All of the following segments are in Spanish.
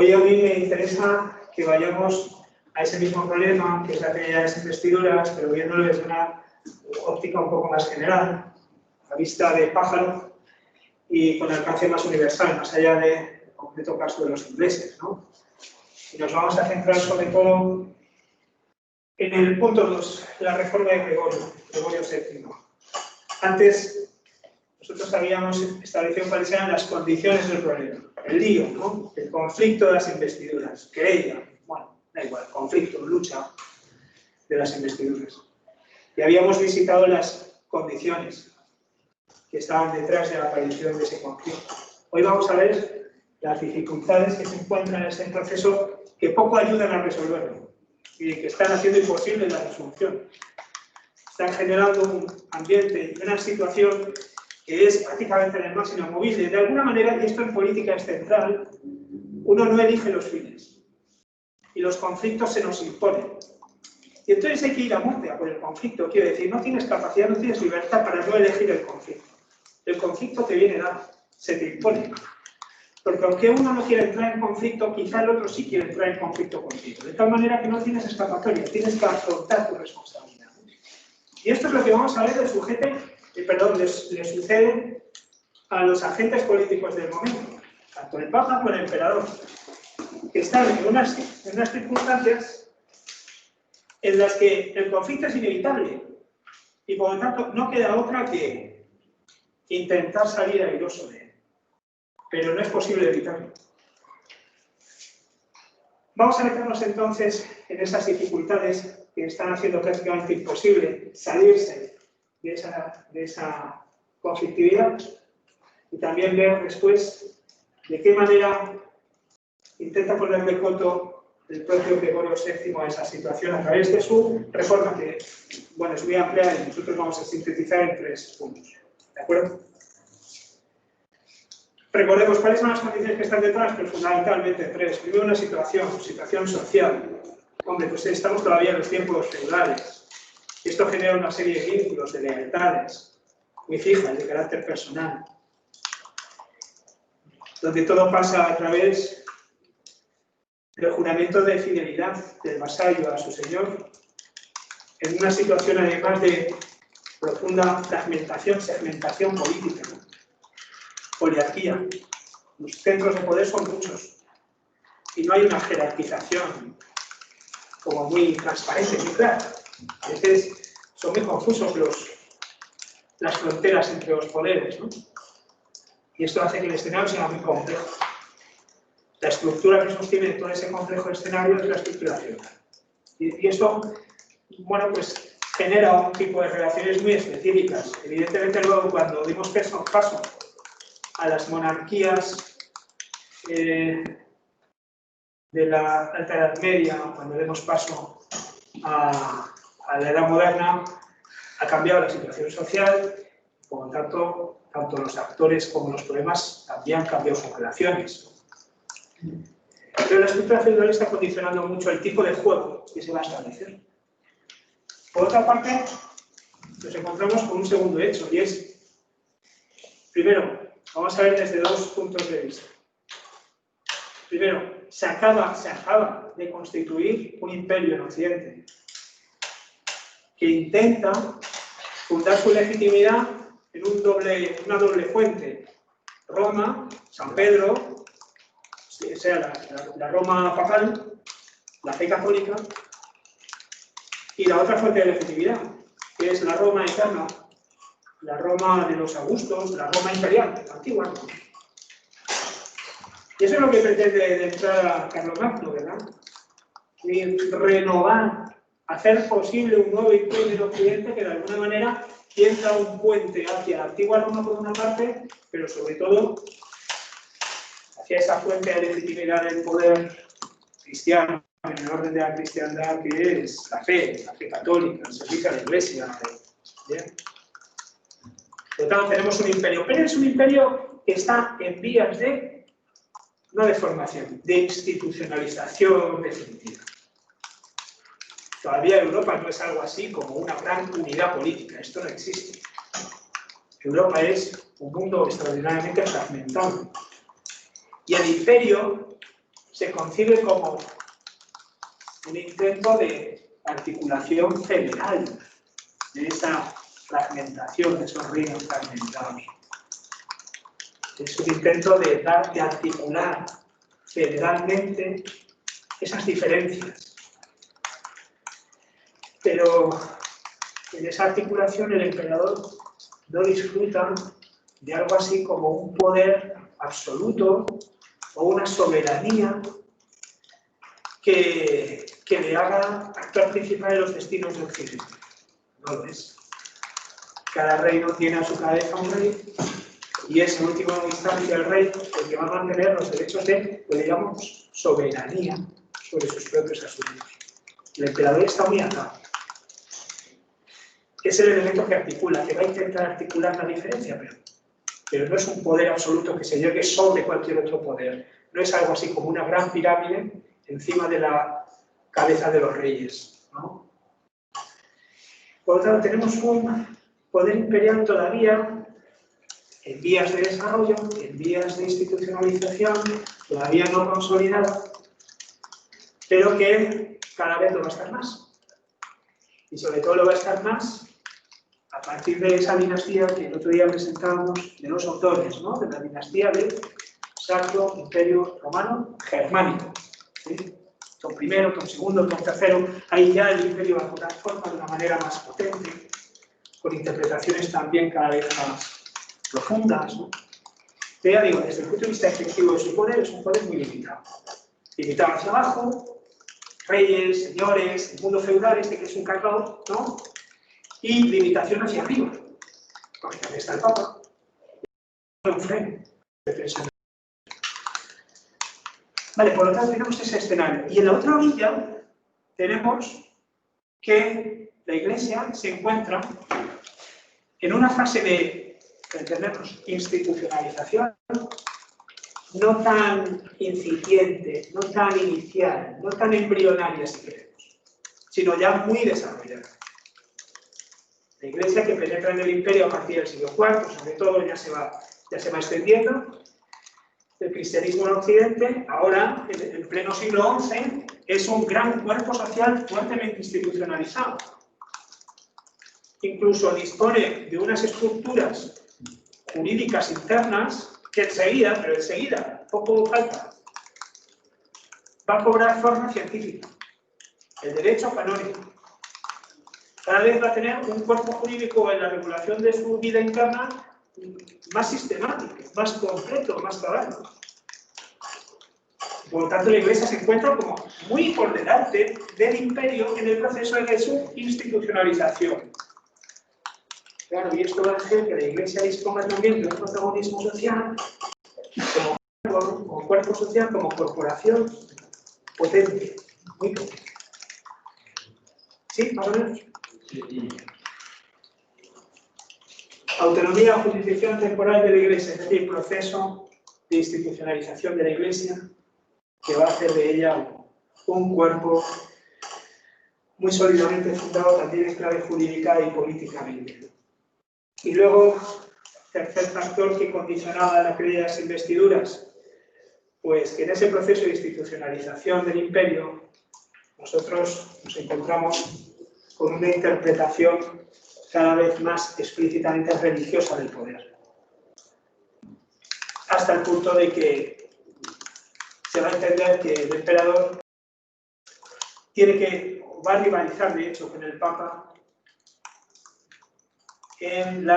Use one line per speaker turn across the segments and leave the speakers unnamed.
Hoy a mí me interesa que vayamos a ese mismo problema, que es la teoría de las investiduras, pero viéndolo desde una óptica un poco más general, a vista de pájaro y con alcance más universal, más allá del concreto caso de los ingleses, ¿no? Y nos vamos a centrar sobre todo en el punto 2, la reforma de Gregorio VII. Antes, nosotros habíamos establecido cuáles eran las condiciones del problema. El lío, ¿no? El conflicto de las investiduras, querella, bueno, da igual, conflicto, lucha de las investiduras. Y habíamos visitado las condiciones que estaban detrás de la aparición de ese conflicto. Hoy vamos a ver las dificultades que se encuentran en ese proceso que poco ayudan a resolverlo y que están haciendo imposible la resolución. Están generando un ambiente y una situación que es prácticamente en el máximo movible. De alguna manera, y esto en política es central, uno no elige los fines y los conflictos se nos imponen. Y entonces hay que ir a muerte a por el conflicto. Quiero decir, no tienes capacidad, no tienes libertad para no elegir el conflicto. El conflicto te viene dado, se te impone. Porque aunque uno no quiere entrar en conflicto, quizá el otro sí quiere entrar en conflicto contigo. De tal manera que no tienes escapatoria, tienes que afrontar tu responsabilidad. Y esto es lo que vamos a ver le sucede a los agentes políticos del momento, tanto el Papa como el Emperador, que están en unas circunstancias en las que el conflicto es inevitable y por lo tanto no queda otra que intentar salir airoso de él. Pero no es posible evitarlo. Vamos a meternos entonces en esas dificultades que están haciendo prácticamente imposible salirse de esa conflictividad y también ver después de qué manera intenta ponerle coto el propio Gregorio VII a esa situación a través de su reforma, que bueno, es muy amplia y nosotros vamos a sintetizar en 3 puntos. ¿De acuerdo? Recordemos cuáles son las condiciones que están detrás, pues fundamentalmente 3. Primero, una situación social. Hombre, pues estamos todavía en los tiempos feudales. Esto genera una serie de vínculos, de lealtades, muy fijas, de carácter personal, donde todo pasa a través del juramento de fidelidad del vasallo a su señor, en una situación además de profunda segmentación política, ¿no? Oligarquía. Los centros de poder son muchos y no hay una jerarquización como muy transparente, muy clara. A veces son muy confusos las fronteras entre los poderes, ¿no? Y esto hace que el escenario sea muy complejo. La estructura que sostiene todo ese complejo escenario es la estructura feudal. Y esto, bueno, pues genera un tipo de relaciones muy específicas. Evidentemente luego cuando dimos paso a las monarquías de la Alta Edad Media, cuando demos paso a la Edad Moderna, ha cambiado la situación social, por lo tanto, tanto los actores como los problemas también han cambiado sus relaciones. Pero la estructura feudal está condicionando mucho el tipo de juego que se va a establecer. Por otra parte, nos encontramos con un segundo hecho, y es, primero, vamos a ver desde 2 puntos de vista. Primero, se acaba de constituir un imperio en Occidente que intenta fundar su legitimidad en una doble fuente. Roma, San Pedro, o sea, la Roma papal, la fe católica, y la otra fuente de legitimidad, que es la Roma eterna, la Roma de los Augustos, la Roma imperial, antigua. Y eso es lo que pretende de entrada Carlomagno, ¿verdad? Y renovar, hacer posible un nuevo imperio en Occidente que de alguna manera tienda un puente hacia la antigua Roma por una parte, pero sobre todo hacia esa fuente de legitimidad del poder cristiano, en el orden de la cristiandad, que es la fe católica, el servicio a la Iglesia. ¿Bien? Por lo tanto, tenemos un imperio, pero es un imperio que está en vías de, no de formación, de institucionalización definitiva. Todavía Europa no es algo así como una gran unidad política, esto no existe. Europa es un mundo extraordinariamente fragmentado. Y el imperio se concibe como un intento de articulación federal de esa fragmentación, de esos reinos fragmentados. Es un intento de articular federalmente esas diferencias. Pero en esa articulación el emperador no disfruta de algo así como un poder absoluto o una soberanía que le haga actor principal en los destinos de Occidente. No lo es. Cada reino tiene a su cabeza un rey y es en última instancia el rey el que va a mantener los derechos de, lo que llamamos, soberanía sobre sus propios asuntos. El emperador está muy atado. Es el elemento que articula, que va a intentar articular la diferencia, pero no es un poder absoluto que se llegue sobre cualquier otro poder. No es algo así como una gran pirámide encima de la cabeza de los reyes, ¿no? Por lo tanto, tenemos un poder imperial todavía en vías de desarrollo, en vías de institucionalización, todavía no consolidado, pero que cada vez lo va a estar más. Y sobre todo lo va a estar más a partir de esa dinastía que el otro día presentábamos de los autores, ¿no? De la dinastía del Sacro Imperio Romano Germánico. ¿Sí? Tom I, Tom II, Tom III, ahí ya el imperio va a tomar forma de una manera más potente, con interpretaciones también cada vez más profundas, ¿no? Pero ya digo, desde el punto de vista efectivo de su poder, es un poder muy limitado. Limitado hacia abajo, reyes, señores, el mundo feudal, este que es un cacao, ¿no? Y limitación hacia arriba, porque también está el Papa. Un freno de tensión. Vale, por lo tanto tenemos ese escenario. Y en la otra orilla tenemos que la Iglesia se encuentra en una fase de, entendernos, institucionalización, no tan incipiente, no tan inicial, no tan embrionaria si queremos, sino ya muy desarrollada. La Iglesia que penetra en el imperio a partir del siglo IV, sobre todo, ya se va extendiendo. El cristianismo en Occidente, ahora, en pleno siglo XI, es un gran cuerpo social fuertemente institucionalizado. Incluso dispone de unas estructuras jurídicas internas que enseguida, poco falta, va a cobrar forma científica. El derecho canónico. Cada vez va a tener un cuerpo jurídico en la regulación de su vida interna más sistemático, más completo, más cabal. Por lo tanto, la Iglesia se encuentra como muy por delante del imperio en el proceso de su institucionalización. Claro, y esto va a hacer que la Iglesia disponga también de un protagonismo social, como cuerpo social, como corporación potente, muy potente. ¿Sí? ¿Más o menos? Autonomía o jurisdicción temporal de la Iglesia, es decir, proceso de institucionalización de la Iglesia que va a hacer de ella un cuerpo muy sólidamente fundado también en clave jurídica y políticamente. Y luego, tercer factor que condicionaba la creación de las investiduras, pues que en ese proceso de institucionalización del imperio nosotros nos encontramos con una interpretación cada vez más explícitamente religiosa del poder. Hasta el punto de que se va a entender que el emperador va a rivalizar, de hecho, con el Papa en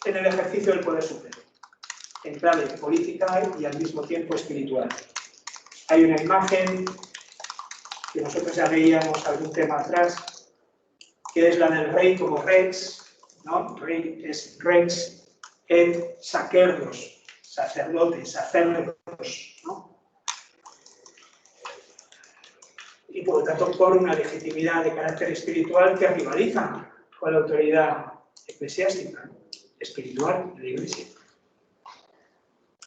el ejercicio del poder supremo, en clave política y al mismo tiempo espiritual. Hay una imagen que nosotros ya veíamos algún tema atrás, que es la del rey como rex, ¿no? Rey es rex et sacerdos, sacerdotes, ¿no? Y por lo tanto por una legitimidad de carácter espiritual que rivaliza con la autoridad eclesiástica, ¿no? Espiritual de la Iglesia.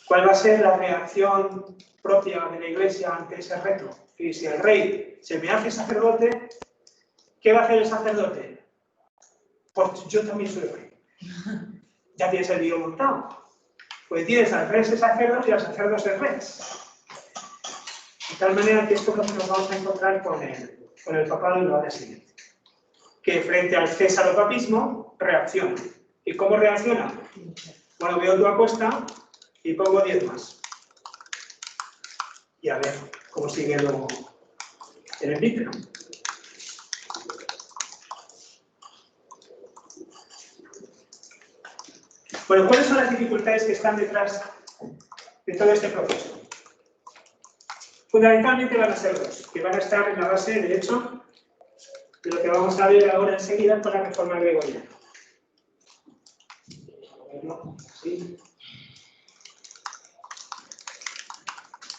¿Cuál va a ser la reacción propia de la Iglesia ante ese reto? Y si el rey se me hace sacerdote, ¿qué va a hacer el sacerdote? Pues yo también soy rey. Ya tienes el lío montado. Pues tienes al rey de sacerdote y al sacerdote de rey. tal manera que esto nos vamos a encontrar con el papado en lo ahora siguiente. Que frente al cesaropapismo reacciona. ¿Y cómo reacciona? Bueno, veo tu apuesta y pongo 10 más. Y a ver cómo sigue luego el envite, ¿no? Bueno, ¿cuáles son las dificultades que están detrás de todo este proceso? Fundamentalmente van a ser dos, que van a estar en la base, de hecho, de lo que vamos a ver ahora enseguida con la reforma gregoriana. ¿Sí?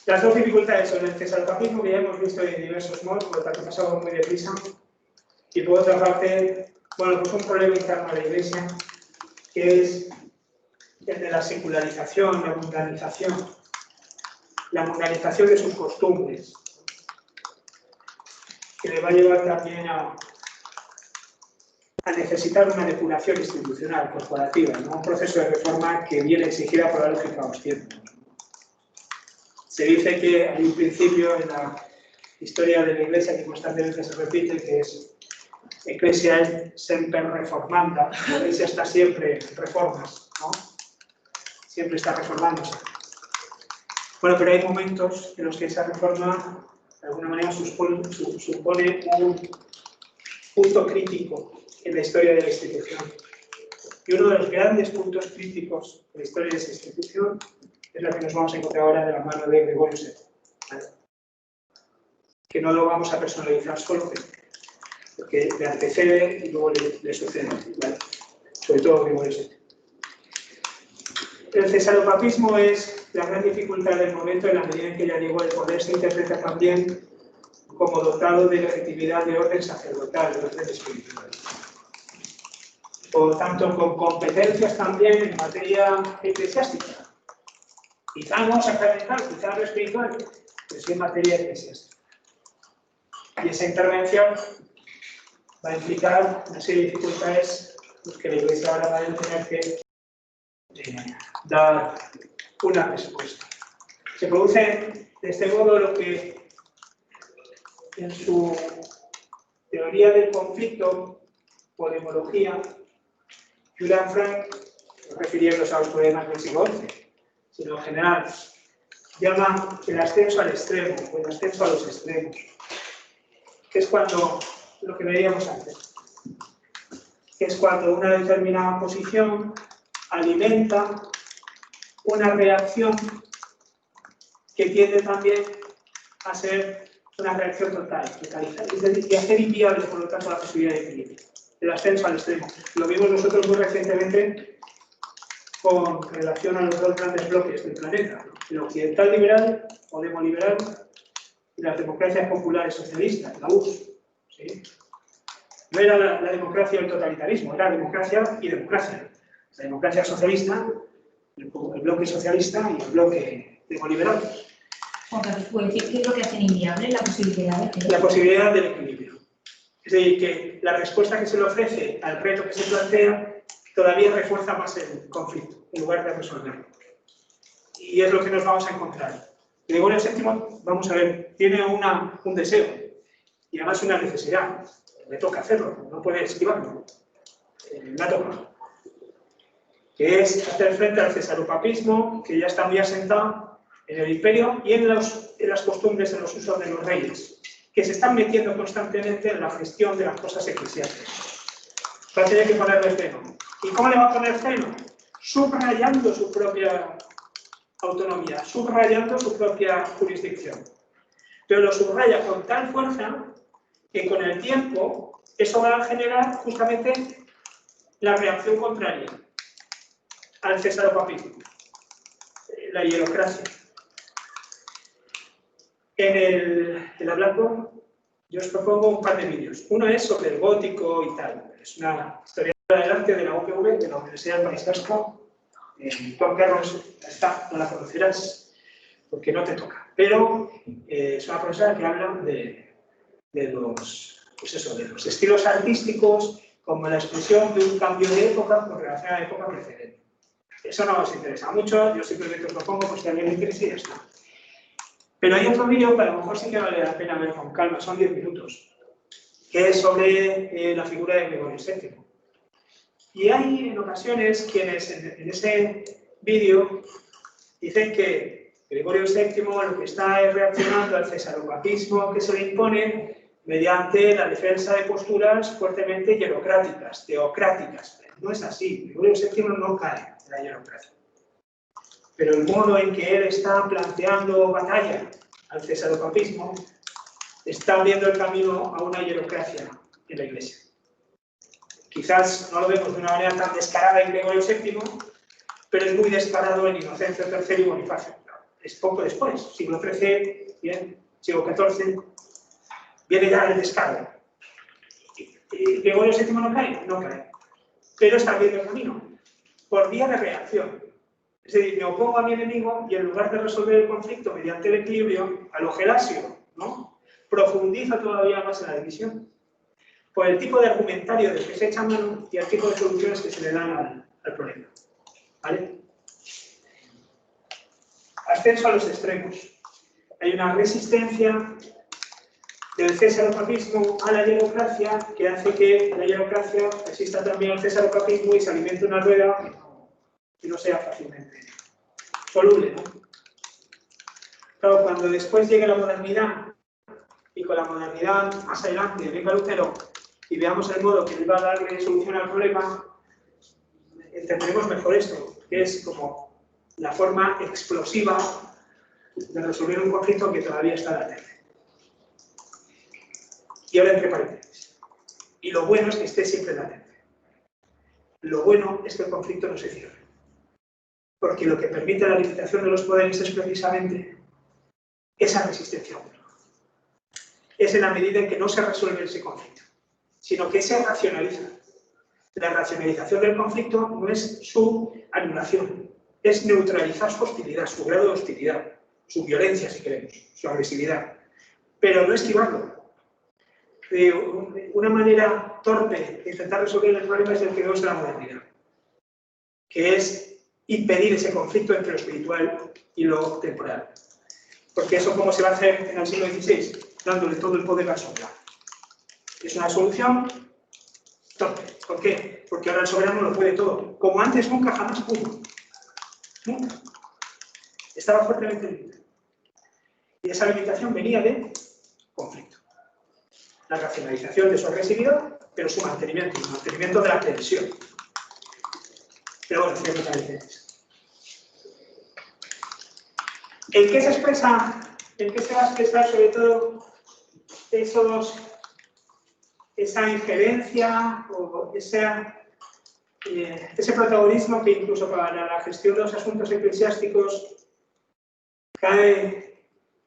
Las dos dificultades son el cesaropapismo, que ya hemos visto en diversos modos, por lo tanto pasamos muy deprisa, y por otra parte, bueno, pues un problema interno a la Iglesia, que es el de la secularización, la mundanización de sus costumbres, que le va a llevar también a necesitar una depuración institucional, corporativa, ¿no? Un proceso de reforma que viene exigida por la lógica de los tiempos. Se dice que hay un principio en la historia de la Iglesia que constantemente se repite, que es Ecclesia semper reformanda, la Iglesia está siempre en reformas, ¿no? Siempre está reformándose. Bueno, pero hay momentos en los que esa reforma, de alguna manera, supone un punto crítico en la historia de la institución. Y uno de los grandes puntos críticos en la historia de esa institución es la que nos vamos a encontrar ahora de la mano de Gregorio VII. ¿Vale? Que no lo vamos a personalizar solo, porque le antecede y luego le sucede. ¿Vale? Sobre todo Gregorio VII. El cesaropapismo es la gran dificultad del momento en la medida en que, ya digo, el poder se interpreta también como dotado de legitimidad de orden sacerdotal, de orden espiritual. Por lo tanto, con competencias también en materia eclesiástica. Quizá no sacramental, quizá no espiritual, pero sí en materia eclesiástica. Y esa intervención va a implicar una serie de dificultades que la Iglesia ahora va a tener que dar una respuesta. Se produce de este modo lo que en su teoría del conflicto o demología, Julian Frank, refiriéndose a los problemas del siglo XI, sino en general, llama el ascenso al extremo o el ascenso a los extremos, que es cuando, lo que veíamos antes, que es cuando una determinada posición alimenta una reacción que tiende también a ser una reacción totalizada, es decir, que hacer inviable, por lo tanto, la posibilidad de equilibrio, el ascenso al extremo. Lo vimos nosotros muy recientemente con relación a los dos grandes bloques del planeta, el occidental liberal o demoliberal y las democracias populares socialistas, la URSS. ¿Sí? No era la democracia y el totalitarismo, era democracia y democracia. La democracia socialista, el bloque socialista y el bloque demoliberal.
¿Puede decir qué es lo que hace inviable la posibilidad de que...
La posibilidad del equilibrio. Es decir, que la respuesta que se le ofrece al reto que se plantea todavía refuerza más el conflicto, en lugar de resolverlo. Y es lo que nos vamos a encontrar. Gregorio VII, vamos a ver, tiene un deseo y además una necesidad. Le toca hacerlo, no puede esquivarlo. Me ha tocado. Que es hacer frente al cesaropapismo, que ya está muy asentado en el imperio y en las costumbres, en los usos de los reyes, que se están metiendo constantemente en la gestión de las cosas eclesiásticas. Va a tener que ponerle freno. ¿Y cómo le va a poner freno? Subrayando su propia autonomía, subrayando su propia jurisdicción. Pero lo subraya con tal fuerza que con el tiempo eso va a generar justamente la reacción contraria al cesaropapismo, la hierocracia. En el hablando, yo os propongo un par de vídeos. Uno es sobre el gótico y tal. Es una historiadora del arte de la UPV, de la Universidad del País Vasco. Juan Carlos, está, no la conocerás porque no te toca. Pero es una profesora que habla de los estilos artísticos como la expresión de un cambio de época con relación a la época precedente. Eso no os interesa mucho, yo simplemente os lo pongo por si a alguien le interesa y ya está. Pero hay otro vídeo que a lo mejor sí que vale la pena ver con calma, son 10 minutos, que es sobre la figura de Gregorio VII. Y hay en ocasiones quienes en ese vídeo dicen que Gregorio VII lo que está es reaccionando al cesaropapismo que se le impone mediante la defensa de posturas fuertemente hierocráticas, teocráticas. No es así, Gregorio VII no cae en la hierocracia. Pero el modo en que él está planteando batalla al cesaropapismo está abriendo el camino a una hierocracia en la Iglesia. Quizás no lo vemos de una manera tan descarada en Gregorio VII, pero es muy descarado en Inocencio III y Bonifacio. Es poco después, siglo XIII, bien, siglo XIV, viene ya el descaro. ¿Y Gregorio VII no cae? No cae. Pero está abriendo el camino, por vía de reacción. Es decir, me opongo a mi enemigo y en lugar de resolver el conflicto mediante el equilibrio, a lo Gelasio, ¿no?, profundiza todavía más en la división. Por el tipo de argumentario del que se echa mano y el tipo de soluciones que se le dan al problema. ¿Vale? Ascenso a los extremos. Hay una resistencia del cesaropapismo a la hierocracia que hace que la hierocracia resista también al cesaropapismo y se alimente una rueda que no sea fácilmente soluble, ¿no? Claro, cuando después llegue la modernidad y con la modernidad más adelante venga Lutero y veamos el modo que él va a darle solución al problema, entenderemos mejor esto, que es como la forma explosiva de resolver un conflicto que todavía está latente. Y ahora entre paréntesis. Y lo bueno es que esté siempre latente. Lo bueno es que el conflicto no se cierre. Porque lo que permite la limitación de los poderes es precisamente esa resistencia única. Es en la medida en que no se resuelve ese conflicto, sino que se racionaliza. La racionalización del conflicto no es su anulación, es neutralizar su hostilidad, su grado de hostilidad, su violencia, si queremos, su agresividad, pero no esquivarlo. De una manera torpe de intentar resolver el problema es el que vemos en la modernidad, que es impedir ese conflicto entre lo espiritual y lo temporal. Porque eso, ¿cómo se va a hacer en el siglo XVI? Dándole todo el poder al soberano. Es una solución torpe. ¿Por qué? Porque ahora el soberano lo puede todo. Como antes nunca jamás pudo. Nunca. Estaba fuertemente limitado. Y esa limitación venía de conflicto. La racionalización de su agresividad, pero su mantenimiento, el mantenimiento de la tensión. Pero bueno, ciertas veces. ¿En qué se expresa? ¿En qué se va a expresar sobre todo esa injerencia o ese protagonismo que incluso para la gestión de los asuntos eclesiásticos cae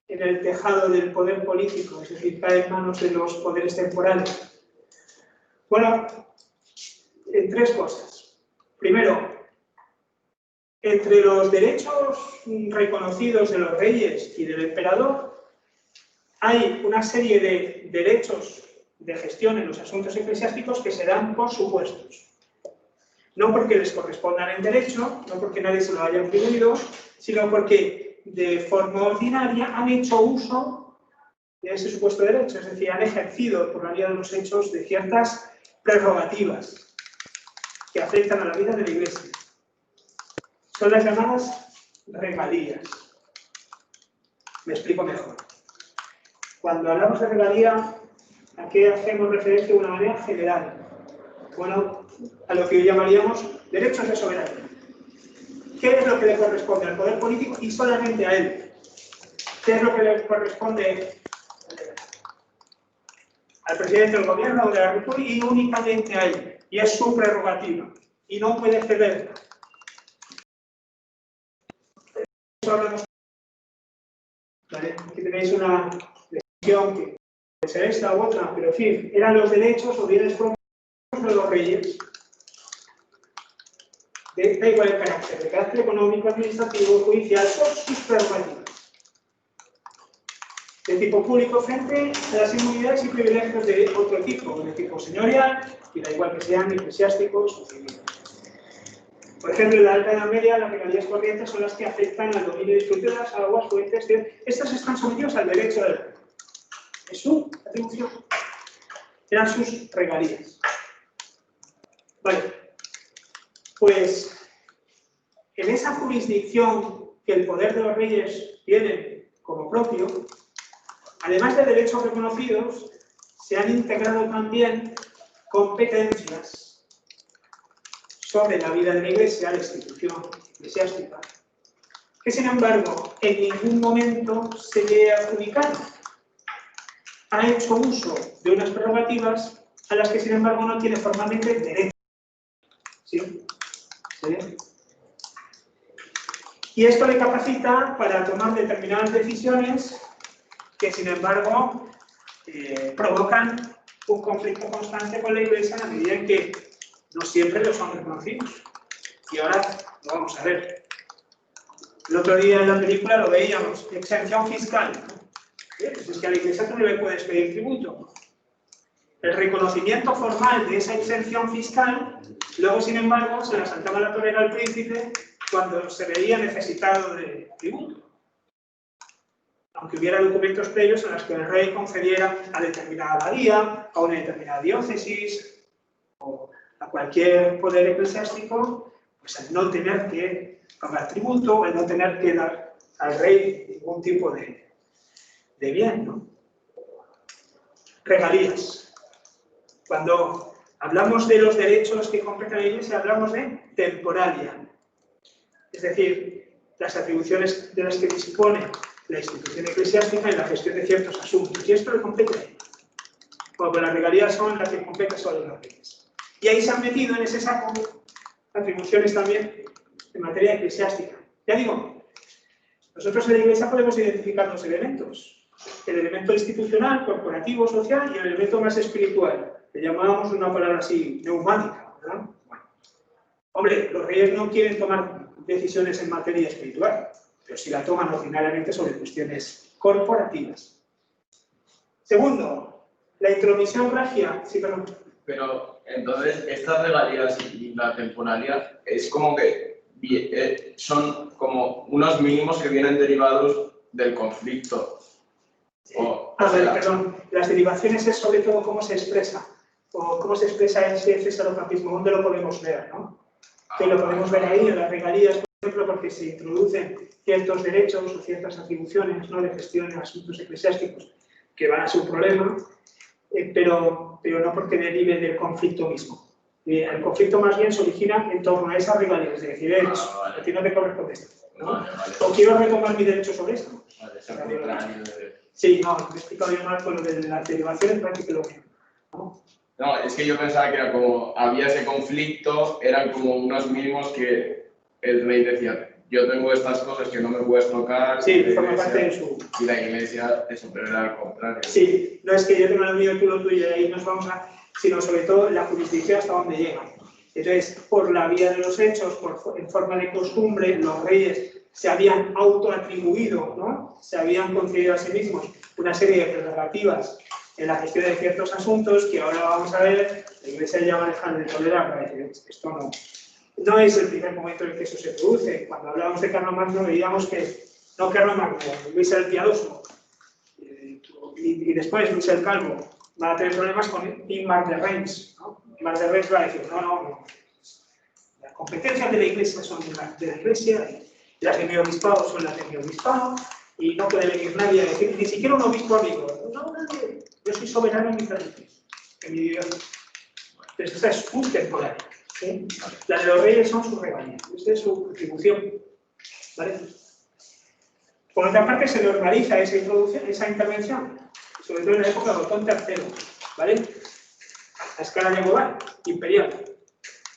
en el tejado del poder político, es decir, cae en manos de los poderes temporales? Bueno, en tres cosas. Primero, entre los derechos reconocidos de los reyes y del emperador, hay una serie de derechos de gestión en los asuntos eclesiásticos que se dan por supuestos. No porque les correspondan en derecho, no porque nadie se lo haya atribuido, sino porque de forma ordinaria han hecho uso de ese supuesto derecho, es decir, han ejercido por la vía de los hechos de ciertas prerrogativas que afectan a la vida de la Iglesia. Son las llamadas regalías. Me explico mejor. Cuando hablamos de regalía, ¿a qué hacemos referencia de una manera general? Bueno, a lo que hoy llamaríamos derechos de soberanía. ¿Qué es lo que le corresponde al poder político y solamente a él? ¿Qué es lo que le corresponde al presidente del gobierno o de la República y únicamente a él? Y es su prerrogativa. Y no puede ceder. ¿Vale? Aquí tenéis una definición que puede ser esta u otra, pero en fin, eran los derechos o bienes propios de los reyes. Da igual el carácter, de carácter económico, administrativo, judicial, por sus prerrogativas. De tipo público frente a las inmunidades y privilegios de otro tipo, de tipo señorial, y da igual que sean eclesiásticos o civiles. Por ejemplo, en la Alta Edad Media, las regalías corrientes son las que afectan al dominio de escrituras, aguas, fuentes, estas están sometidas al derecho del rey. Es su atribución. Eran sus regalías. Vale. Pues, en esa jurisdicción que el poder de los reyes tiene como propio, además de derechos reconocidos, se han integrado también competencias sobre la vida de la Iglesia, la institución eclesiástica, que sin embargo en ningún momento se le adjudicaron. Ha hecho uso de unas prerrogativas a las que sin embargo no tiene formalmente derecho. ¿Sí? ¿Está bien? Y esto le capacita para tomar determinadas decisiones que sin embargo provocan un conflicto constante con la Iglesia en la medida en que no siempre lo son reconocidos. Y ahora lo vamos a ver. El otro día en la película lo veíamos, exención fiscal. Pues es que a la Iglesia tú no le puedes pedir tributo. El reconocimiento formal de esa exención fiscal, luego sin embargo se la saltaba la torera al príncipe cuando se veía necesitado de tributo. Aunque hubiera documentos previos en los que el rey concediera a determinada abadía, a una determinada diócesis, o a cualquier poder eclesiástico, pues el no tener que pagar tributo, el no tener que dar al rey ningún tipo de bien, ¿no? Regalías. Cuando hablamos de los derechos que compete la Iglesia, hablamos de temporalia. Es decir, las atribuciones de las que dispone la institución eclesiástica en la gestión de ciertos asuntos. Y esto lo compete a ella. Cuando las regalías son las que competen solo los reyes. Y ahí se han metido en ese saco atribuciones también en materia eclesiástica. Ya digo, nosotros en la Iglesia podemos identificar dos elementos. El elemento institucional, corporativo, social y el elemento más espiritual. Le llamábamos una palabra así, neumática, ¿verdad? Bueno. Hombre, los reyes no quieren tomar decisiones en materia espiritual, pero sí la toman ordinariamente sobre cuestiones corporativas. Segundo, la intromisión regia. Sí, perdón.
Pero entonces estas regalías y la temporalidad es como que son como unos mínimos que vienen derivados del conflicto.
Perdón, las derivaciones es sobre todo cómo se expresa, o cómo se expresa ese cesarocratismo, dónde lo podemos ver, ¿no? Que lo podemos ver ahí en las regalías, por ejemplo, porque se introducen ciertos derechos o ciertas atribuciones, ¿no?, de gestión de asuntos eclesiásticos que van a ser un problema, pero no porque derive del conflicto mismo. El conflicto más bien se origina en torno a esas regalías, de decir, a ti no te corresponde esto, ¿no?
Vale.
O quiero retomar mi derecho sobre esto.
Vale, es el contrario de...
Sí, no, me he explicado yo mal con lo de las derivaciones, parece que lo mismo, ¿no?
No, es que yo pensaba que era como, había ese conflicto, eran como unos mínimos que el rey decía, yo tengo estas cosas que no me puedes tocar.
Sí, forma parte de su...
Y la Iglesia, eso, pero era al contrario.
Sí, no es que yo tenga lo mío, tú lo tuyo, y ahí nos vamos a... sino sobre todo la jurisdicción hasta donde llega. Entonces, por la vía de los hechos, en forma de costumbre, los reyes se habían autoatribuido, ¿no? Se habían concedido a sí mismos una serie de prerrogativas en la gestión de ciertos asuntos que ahora vamos a ver, la Iglesia ya va a dejar de tolerar, para decir, esto no es el primer momento en el que eso se produce. Cuando hablábamos de Carlomagno veíamos que, no Carlomagno, Luis el Piadoso, y después Luis el Calvo, van a tener problemas con Ingmar de Reims, ¿no? Ingmar de Reims va a decir, no, las competencias de la Iglesia son de la Iglesia, y las de mi obispado son las de mi obispado, y no puede venir nadie a decir, ni siquiera un obispo amigo, no, nadie, yo soy soberano en mi territorio, en mi diócesis. Entonces esa es un temporario, ¿sí? Las de los reyes son sus regalías, esta es su atribución, ¿vale? Por otra parte se normaliza esa intervención, sobre todo en la época de Otón III, ¿vale? A escala global, imperial,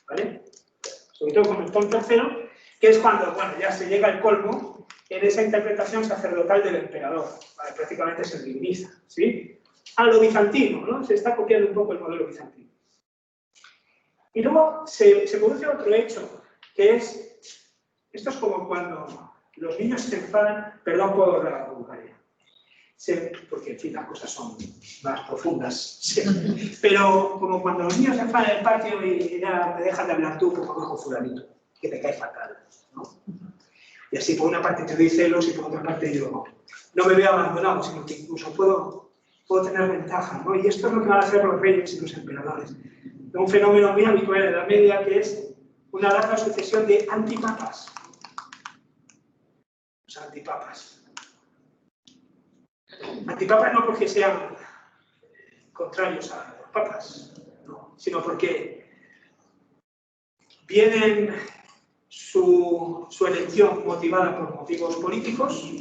¿vale? Sobre todo con Otón III, que es cuando, bueno, ya se llega al colmo en esa interpretación sacerdotal del emperador, ¿vale? Prácticamente se diviniza, ¿sí? A lo bizantino, ¿no? Se está copiando un poco el modelo bizantino. Y luego se produce otro hecho, que es, esto es como cuando los niños se enfadan, perdón por la vocabularia, porque en fin las cosas son más profundas, sí. Pero como cuando los niños se enfadan en el patio y ya te dejan de hablar tú como dijo fulanito, que te cae fatal, ¿no? Y así por una parte te doy celos y por otra parte yo no me veo abandonado, sino que incluso puedo tener ventaja, ¿no? Y esto es lo que van a hacer los reyes y los emperadores. Un fenómeno muy habitual en la Edad Media que es una larga sucesión de antipapas. Los antipapas. Antipapas no porque sean contrarios a los papas, no, sino porque vienen su elección motivada por motivos políticos,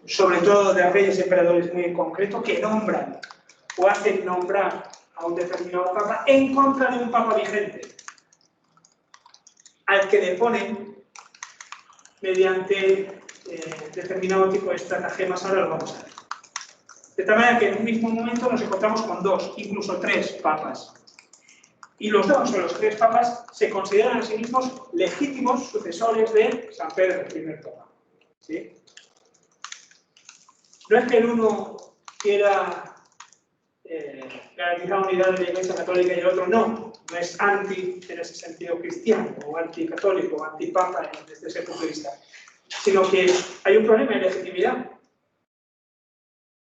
sobre todo de reyes y emperadores muy en concreto, que nombran o hacen nombrar a un determinado papa en contra de un papa vigente, al que le ponen mediante determinado tipo de estratagemas. Ahora lo vamos a ver. De tal manera que en un mismo momento nos encontramos con 2, incluso 3 papas. Y los 2 o los 3 papas se consideran a sí mismos legítimos sucesores de San Pedro, el primer papa. ¿Sí? No es que el uno quiera garantizar la unidad de la Iglesia Católica y el otro no es anti, en ese sentido, cristiano, o anticatólico, o antipapa desde ese punto de vista, sino que hay un problema de legitimidad.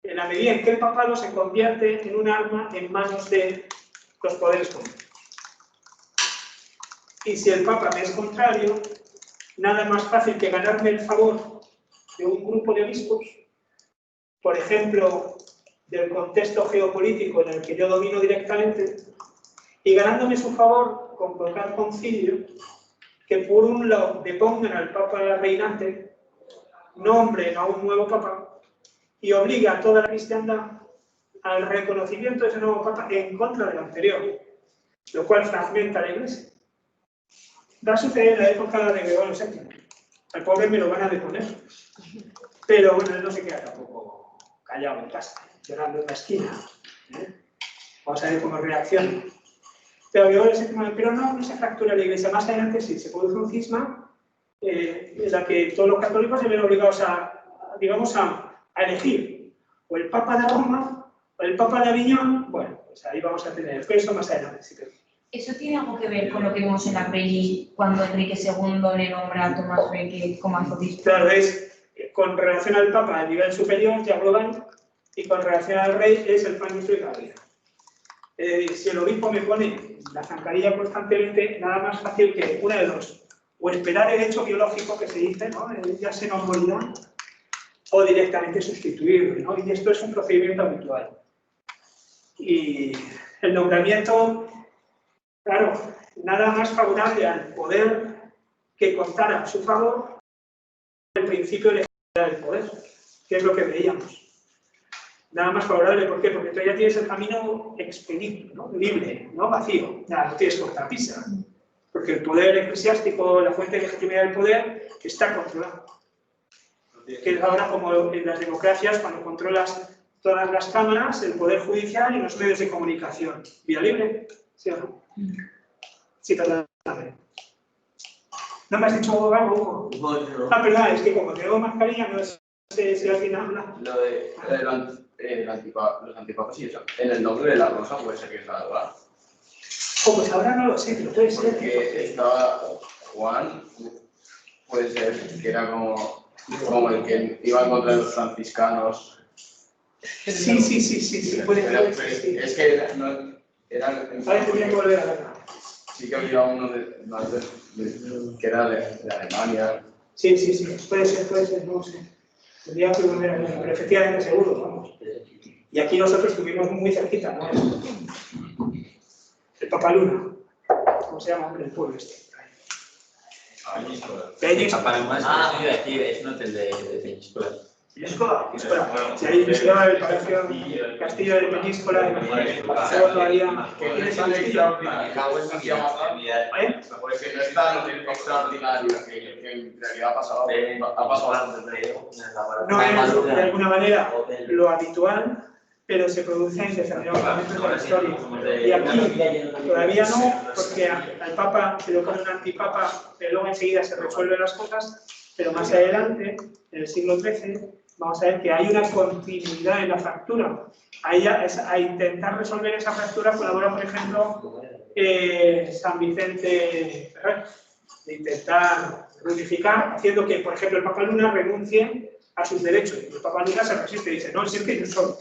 En la medida en que el papado se convierte en un arma en manos de los poderes políticos. Y si el papa me es contrario, nada más fácil que ganarme el favor de un grupo de obispos, por ejemplo, del contexto geopolítico en el que yo domino directamente, y ganándome su favor, convocar concilio que por un lado depongan al papa reinante, nombren a un nuevo papa y obliga a toda la cristiandad al reconocimiento de ese nuevo papa en contra del anterior, lo cual fragmenta la Iglesia. Va a suceder en la época de Gregorio VII. Al pobre me lo van a deponer. Pero bueno, él no se queda tampoco callado en casa, llorando en la esquina. Vamos a ver cómo reacciona. Pero Gregorio VII, pero no se fractura la Iglesia. Más adelante sí, se produce un cisma en la que todos los católicos se ven obligados digamos, a elegir o el Papa de Roma o el Papa de Aviñón. Bueno, pues ahí vamos a tener eso más adelante. Sí, pero...
¿Eso tiene algo que ver con lo que vimos en la peli cuando Enrique II le nombra a Tomás Becket como arzobispo?
Claro, es con relación al Papa a nivel superior, ya global, y con relación al rey es el pan nuestro y cada día. Si el obispo me pone la zancadilla constantemente, nada más fácil que una de dos. O esperar el hecho biológico que se dice, ¿no? Ya se nos morirá, o directamente sustituirlo, ¿no? Y esto es un procedimiento habitual. Y el nombramiento, claro, nada más favorable al poder que contara a su favor el principio de legitimidad del poder, que es lo que veíamos. Nada más favorable, ¿por qué? Porque tú ya tienes el camino expedito, ¿no? Libre, no vacío, nada, no tienes cortapisa. Porque el poder eclesiástico, la fuente de legitimidad del poder, está controlado. Que es ahora como en las democracias, cuando controlas todas las cámaras, el poder judicial y los medios de comunicación. ¿Vía libre? ¿Sí o no? Sí, totalmente. ¿No me has dicho algo, Hugo?
No.
Ah, perdón, es que como tengo mascarilla, no sé si alguien habla.
Lo de los antipapas y eso. En el nombre de la rosa puede ser que es la verdad.
Pues ahora no lo sé, pero puede ser.
Porque estaba Juan, puede ser que era como el que iba en contra de los franciscanos.
Sí, puede ser. Sí.
Es que era, no, era
Ahora tenía que volver a verla.
Sí que había uno que era de Alemania.
Sí, puede ser, no sé. Tendría que volver a verla, pero efectivamente seguro, vamos. Y aquí nosotros estuvimos muy cerquita, ¿no? El Papaluna. ¿Cómo se llama, hombre, el pueblo este? Peñíscola.
Ah, mira, aquí es un hotel de Peñíscola.
¿Peñíscola? Si ahí visitaba el palacio, el castillo de Peñíscola, y pasó todavía. ¿Quién es el castillo?
Porque no es tan extraordinario que en realidad ha pasado antes de ello.
No es, de alguna manera, lo habitual, pero se produce en determinados momentos de la historia. Y aquí todavía no, porque al Papa se le pone un antipapa, pero luego enseguida se resuelven las cosas, pero más adelante, en el siglo XIII, vamos a ver que hay una continuidad en la fractura. A intentar resolver esa fractura colabora, por ejemplo, San Vicente Ferrer, de intentar unificar, haciendo que, por ejemplo, el Papa Luna renuncie a sus derechos. El Papa Luna se resiste y dice, no, es que yo soy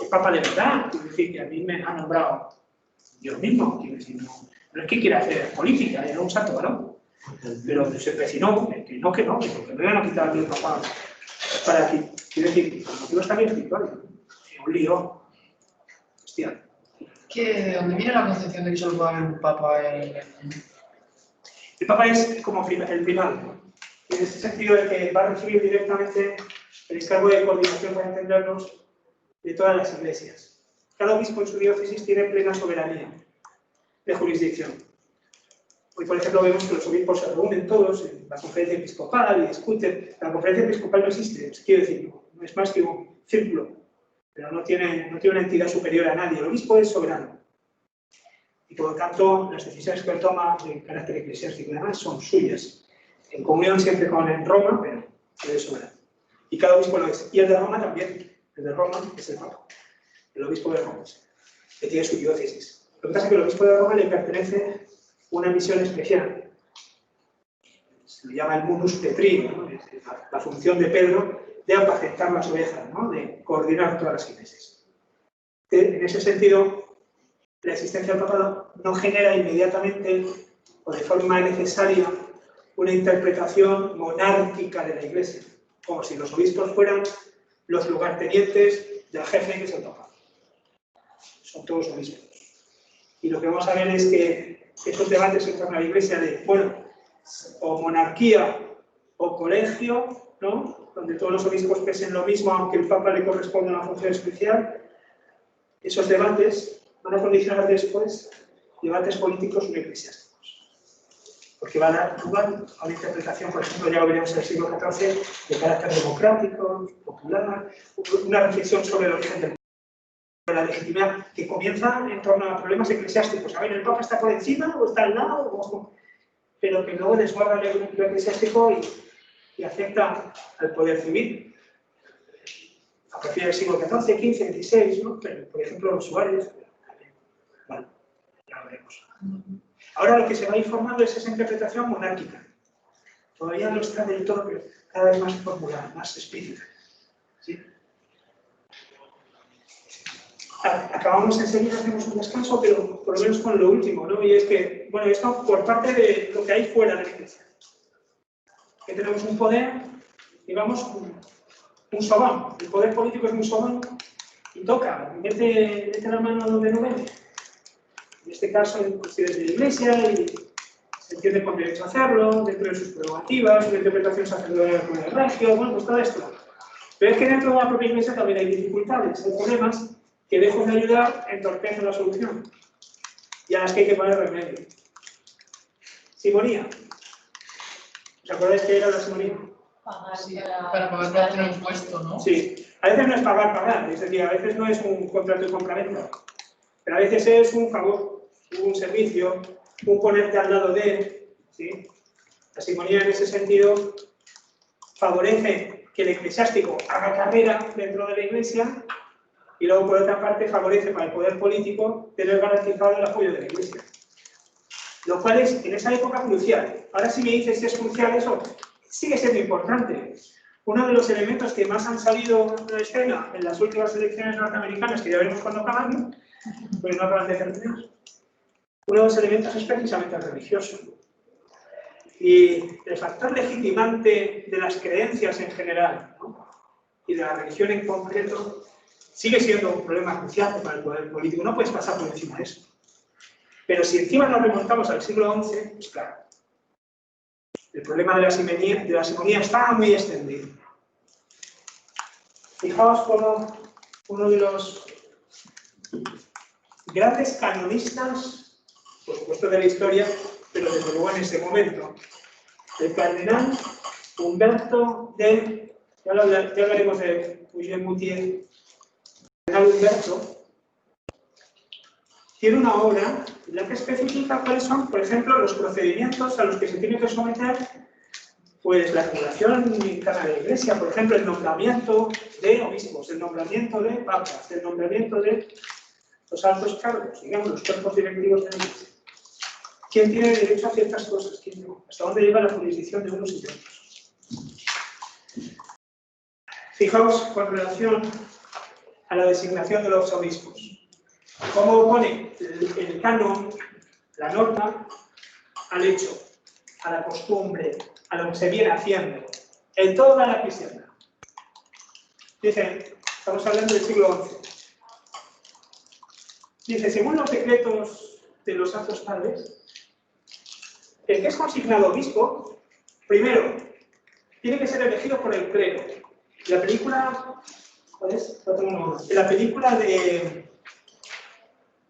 el Papa de verdad, quiero decir que a mí me ha nombrado yo mismo, quiero decir, no es que quiera hacer política, era un santo varón, pero se empecinó, que no, porque no iban a quitar a mi Papa para aquí. Quiero decir, los motivos también espirituales, un lío, hostia.
¿De dónde viene la concepción de que solo puede haber un papa en el mundo?
El Papa es como el final, ¿no? En ese sentido de que va a recibir directamente el encargo de coordinación, para entendernos, de todas las iglesias. Cada obispo en su diócesis tiene plena soberanía de jurisdicción. Hoy, por ejemplo, vemos que los obispos se reúnen todos en la conferencia episcopal y discuten. La conferencia episcopal no existe, quiero decir, no es más que un círculo, pero no tiene una entidad superior a nadie. El obispo es soberano. Y por lo tanto, las decisiones que él toma de carácter eclesiástico y demás son suyas. En comunión siempre con Roma, pero él es soberano. Y cada obispo lo es. Y el de Roma también. El de Roma es el Papa. El obispo de Roma, que tiene su diócesis. Lo que pasa es que el obispo de Roma le pertenece una misión especial. Se le llama el munus petri, ¿no? La función de Pedro de apacentar las ovejas, ¿no? De coordinar todas las iglesias. En ese sentido, la existencia del papado no genera inmediatamente o de forma necesaria una interpretación monárquica de la Iglesia, como si los obispos fueran los lugartenientes del jefe que es el Papa. Son todos obispos. Y lo que vamos a ver es que estos debates en torno a la Iglesia de, bueno, o monarquía o colegio, ¿no? Donde todos los obispos pesen lo mismo, aunque el Papa le corresponde una función especial, esos debates van a condicionar después debates políticos o eclesiásticos. Porque va a dar lugar a una interpretación, por ejemplo, ya lo veremos en el siglo XIV, de carácter democrático, popular, una reflexión sobre el origen del la legitimidad, que comienza en torno a problemas eclesiásticos. A ver, ¿el Papa está por encima o está al lado? Pero que luego desguarda lo eclesiástico y afecta al poder civil. A partir del siglo XIV, XV, XVI, ¿no? Pero, por ejemplo, los Suárez. Bueno, ya lo veremos. Ahora lo que se va informando es esa interpretación monárquica. Todavía no está del todo, pero cada vez más formulada, más explícita. ¿Sí? Acabamos enseguida, hacemos un descanso, pero por lo menos con lo último, ¿no? Y es que, bueno, esto por parte de lo que hay fuera de la Iglesia. Que tenemos un poder, digamos, un sobón. El poder político es un sobón y toca, mete la mano donde no vende. En este caso, en cuestiones de la Iglesia, y se entiende con derecho a hacerlo, dentro de sus prerrogativas, la interpretación sacerdotal con el regio, bueno, pues todo esto. Pero es que dentro de la propia Iglesia también hay dificultades, hay problemas que lejos de ayudar entorpecen la solución y a las que hay que poner remedio. Simonía. ¿Os acordáis qué era la simonía?
Sí, para pagar un impuesto, ¿no?
Sí. A veces no es pagar, es decir, a veces no es un contrato de compraventa, pero a veces es un favor, un servicio, un ponerte al lado de, ¿sí? La simonía en ese sentido favorece que el eclesiástico haga carrera dentro de la Iglesia y luego, por otra parte, favorece para el poder político tener garantizado el apoyo de la Iglesia. Lo cual es, en esa época, crucial. Ahora, si me dices si es crucial eso, sigue siendo importante. Uno de los elementos que más han salido a la escena en las últimas elecciones norteamericanas, que ya veremos cuando acaban, pues no acaban de terminar, uno de los elementos es precisamente el religioso. Y el factor legitimante de las creencias en general, ¿no? Y de la religión en concreto, sigue siendo un problema crucial para el poder político. No puedes pasar por encima de eso. Pero si encima nos remontamos al siglo XI, pues claro, el problema de la simonía está muy extendido. Fijaos cómo uno de los grandes canonistas, por supuesto de la historia, pero desde luego en ese momento, el cardenal Humberto de, ya hablaremos de Eugène Moutier, el cardenal Humberto, tiene una obra en la que especifica cuáles son, por ejemplo, los procedimientos a los que se tiene que someter pues, la regulación interna de la Iglesia, por ejemplo, el nombramiento de obispos, el nombramiento de papas, el nombramiento de los altos cargos, digamos, los cuerpos directivos de la Iglesia. quién tiene derecho a ciertas cosas, quién no, hasta dónde llega la jurisdicción de unos y de otros. Fijaos con relación a la designación de los obispos. ¿Cómo opone el canon, la norma, al hecho, a la costumbre, a lo que se viene haciendo en toda la cristiandad? Dice, estamos hablando del siglo XI. Dice, según los decretos de los santos padres, el que es consignado obispo, primero, tiene que ser elegido por el clero. La película, ¿cuál es? En la película de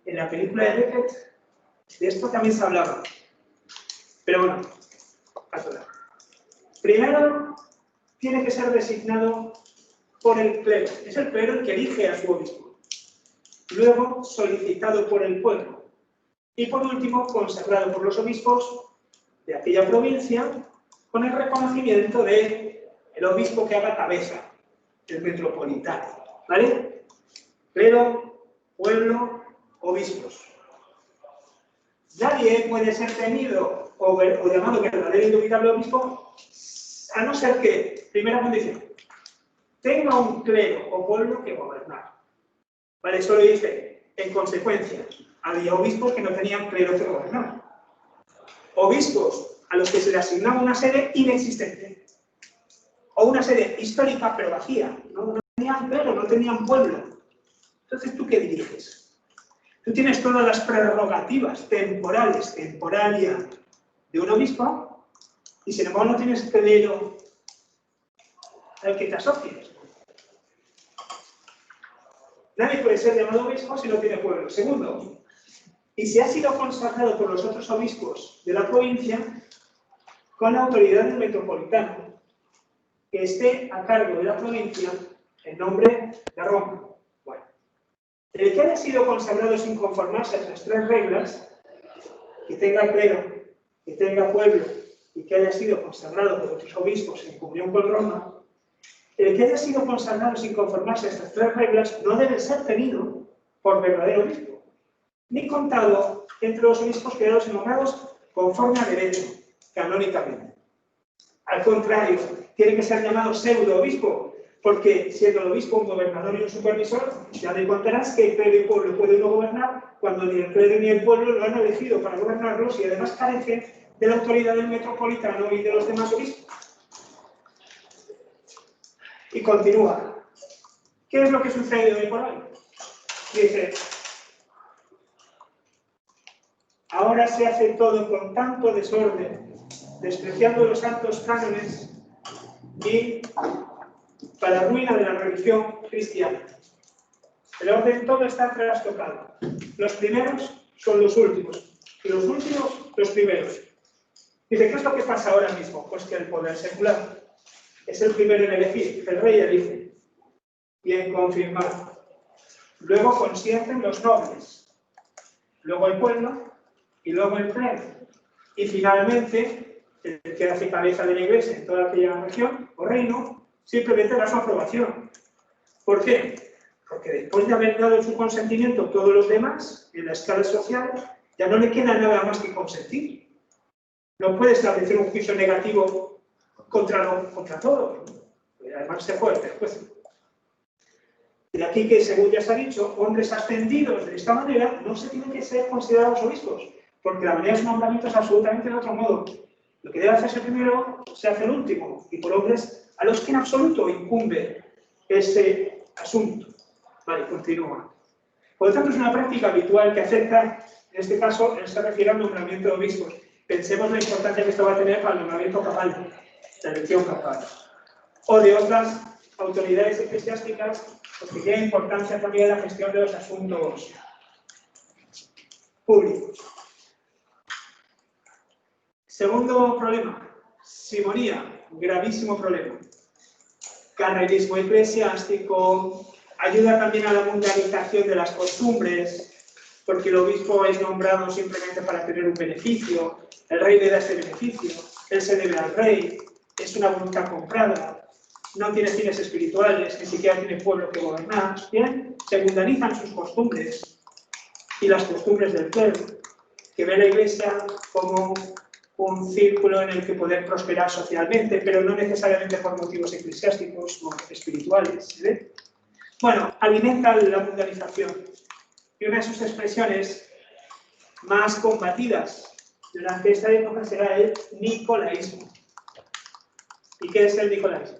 Beckett, de esto también se hablaba. Pero bueno, primero, tiene que ser designado por el clero. Es el clero el que elige a su obispo. Luego, solicitado por el pueblo. Y por último, consagrado por los obispos de aquella provincia, con el reconocimiento del obispo que haga cabeza, el metropolitano. ¿Vale? Clero, pueblo, obispos. Nadie puede ser tenido o llamado verdadero e indubitable obispo, a no ser que, primera condición, tenga un clero o pueblo que gobernar. ¿Vale? Eso lo dice. En consecuencia, había obispos que no tenían clero que gobernar. Obispos a los que se le asignaba una sede inexistente. O una sede histórica pero vacía. No tenían clero, no tenían pueblo. Entonces, ¿tú qué diriges? Tú tienes todas las prerrogativas temporales, temporalia de un obispo, y sin embargo no tienes clero al que te asocies. Nadie puede ser llamado obispo si no tiene pueblo. Segundo, y si ha sido consagrado por los otros obispos de la provincia con la autoridad del metropolitano, que esté a cargo de la provincia en nombre de Roma. Bueno, el que haya sido consagrado sin conformarse a esas tres reglas, que tenga clero, que tenga pueblo y que haya sido consagrado por otros obispos en comunión con Roma, el que haya sido consagrado sin conformarse a estas tres reglas no debe ser tenido por verdadero obispo, ni contado entre los obispos quedados y nombrados conforme a derecho, canónicamente. Al contrario, tiene que ser llamado pseudo-obispo, porque siendo el obispo un gobernador y un supervisor, ya me contarás que el clero y el pueblo pueden no gobernar cuando ni el clero ni el pueblo lo han elegido para gobernarlos y además carece de la autoridad del metropolitano y de los demás obispos. Y continúa. ¿Qué es lo que sucede hoy por hoy? Dice, ahora se hace todo con tanto desorden, despreciando los santos cánones y para la ruina de la religión cristiana. El orden todo está trastocado. Los primeros son los últimos y los últimos los primeros. Dice, ¿qué es lo que pasa ahora mismo? Pues que el poder secular es el primero en elegir, el rey elige y en confirmar. Luego consienten los nobles, luego el pueblo y luego el clero. Y finalmente, el que hace cabeza de la iglesia en toda aquella región o reino, simplemente da su aprobación. ¿Por qué? Porque después de haber dado su consentimiento todos los demás, en la escala social, ya no le queda nada más que consentir. No puede establecer un juicio negativo contra todo. Además se puede el juez. De aquí que, según ya se ha dicho, hombres ascendidos de esta manera no se tienen que ser considerados obispos, porque la manera de su nombramiento es absolutamente de otro modo. Lo que debe hacerse primero se hace el último, y por hombres a los que en absoluto incumbe ese asunto. Vale, continúa. Por lo tanto, es una práctica habitual que afecta, en este caso, se refiere al nombramiento de obispos. Pensemos la importancia que esto va a tener para el nombramiento papal, la elección papal, o de otras autoridades eclesiásticas, porque tiene importancia también la gestión de los asuntos públicos. Segundo problema, simonía, gravísimo problema. Carrerismo eclesiástico, ayuda también a la mundanización de las costumbres, porque el obispo es nombrado simplemente para tener un beneficio, el rey le da ese beneficio, él se debe al rey, es una voluntad comprada, no tiene fines espirituales, ni siquiera tiene pueblo que gobernar. Bien, se mundanizan sus costumbres y las costumbres del clero, que ve a la Iglesia como un círculo en el que poder prosperar socialmente, pero no necesariamente por motivos eclesiásticos o espirituales. ¿Se ve? Bueno, alimenta la mundanización. Y una de sus expresiones más combatidas durante esta época será el nicolaísmo. ¿Y qué es el nicolaísmo?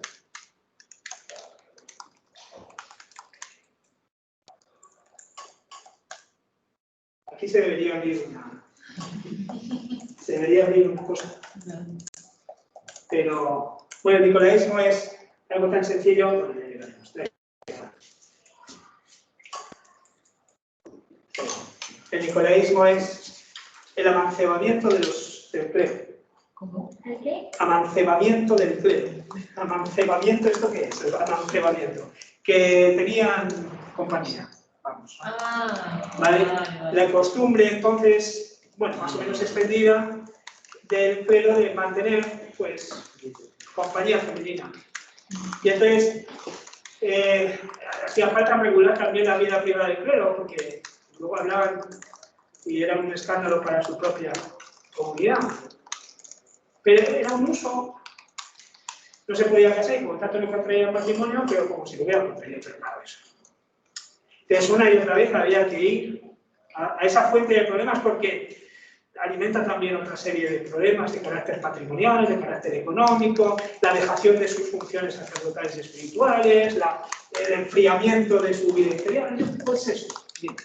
Aquí se debería abrir una cosa. Pero, bueno, el nicolaísmo es algo tan sencillo. El nicolaísmo es el amancebamiento del clero.
¿Cómo? ¿El qué?
Amancebamiento del clero. Amancebamiento, ¿esto qué es? El amancebamiento. Que tenían compañía. Vamos. ¿Vale? La costumbre, entonces, bueno, más o menos extendida, del clero de mantener, pues, compañía femenina. Y entonces, hacía falta regular también la vida privada del clero, porque luego hablaban y era un escándalo para su propia comunidad. Pero era un uso, no se podía casar y por tanto no contraía patrimonio, pero como si lo hubiera contraído, pero nada de eso. Entonces, una y otra vez había que ir a esa fuente de problemas porque alimenta también otra serie de problemas de carácter patrimonial, de carácter económico, la dejación de sus funciones sacerdotales y espirituales, el enfriamiento de su vida interior, pues eso. Bien.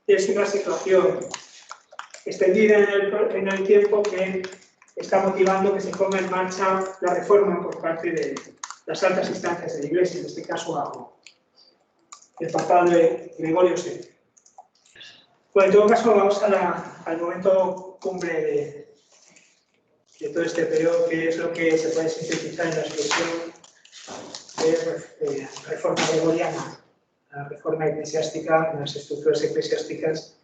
Es una situación extendida en el tiempo que está motivando que se ponga en marcha la reforma por parte de las altas instancias de la Iglesia, en este caso el papado de Gregorio VII. Bueno, en todo caso, vamos al momento cumbre de todo este periodo, que es lo que se puede sintetizar en la expresión de reforma gregoriana, la reforma eclesiástica, las estructuras eclesiásticas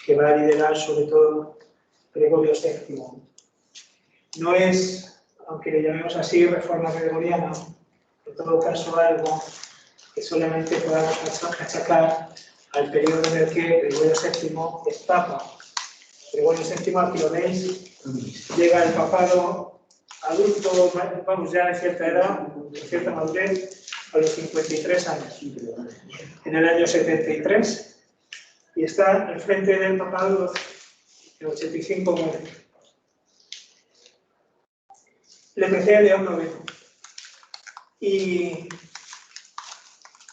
que va a liderar sobre todo Gregorio VII. No es, aunque le llamemos así, reforma gregoriana, en todo caso algo que solamente podamos achacar al periodo en el que Gregorio VII es papa. Gregorio VII, aquí lo veis, llega al papado adulto, vamos ya de cierta edad, de cierta madurez, a los 53 años, en el año 73, y está al frente del papado en 85 muere. Le precede León IX y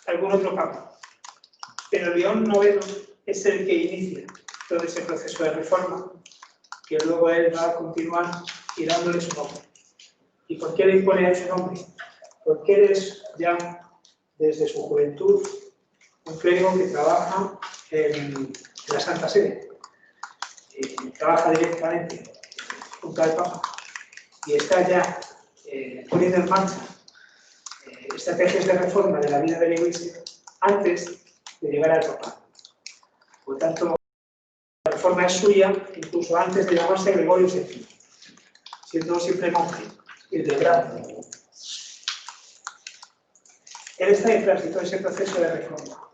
algún otro papa. Pero León IX es el que inicia todo ese proceso de reforma, que luego él va a continuar y dándole su nombre. ¿Y por qué le impone su nombre? Porque él es ya desde su juventud un clérigo que trabaja en la Santa Sede. Trabaja directamente junto al Papa y está ya poniendo en marcha estrategias de reforma de la vida de la Iglesia antes de llegar al Papa. Por lo tanto, la reforma es suya incluso antes de llamarse Gregorio VII, siendo siempre monje y de grado. Él está detrás de todo ese proceso de reforma,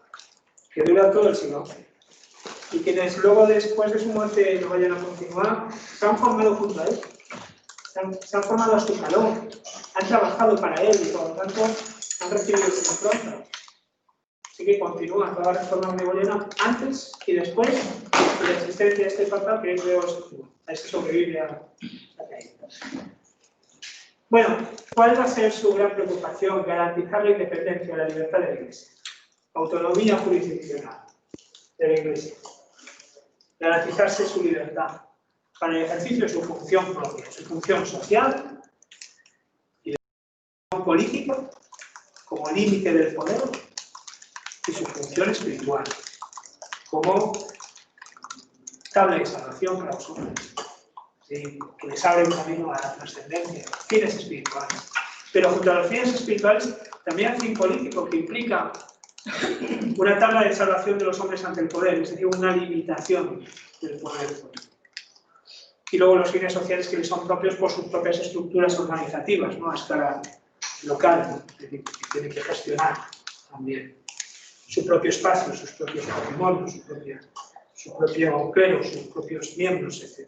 que dura todo el siglo XI. Y quienes luego, después de su muerte, lo vayan a continuar, se han formado junto a él, se han formado a su calor, han trabajado para él y por lo tanto han recibido su impronta. Así que continúa toda la reforma gregoriana antes y después de la existencia de este papa que a ese sobrevive a la caída. Bueno, ¿cuál va a ser su gran preocupación? Garantizar la independencia, la libertad de la Iglesia. Autonomía jurisdiccional de la Iglesia. Garantizarse su libertad para el ejercicio de su función propia, su función social y de su función política como límite del poder y su función espiritual como tabla de salvación para los hombres, ¿sí? Que les abre un camino a la trascendencia, fines espirituales. Pero junto a los fines espirituales también hay un fin político que implica una tabla de salvación de los hombres ante el poder, es decir, una limitación del poder político. Y luego los fines sociales que les son propios por sus propias estructuras organizativas, ¿no? A escala local, ¿no? Es decir, que tienen que gestionar también su propio espacio, sus propios patrimonios, su propio clero, sus propios miembros, etc.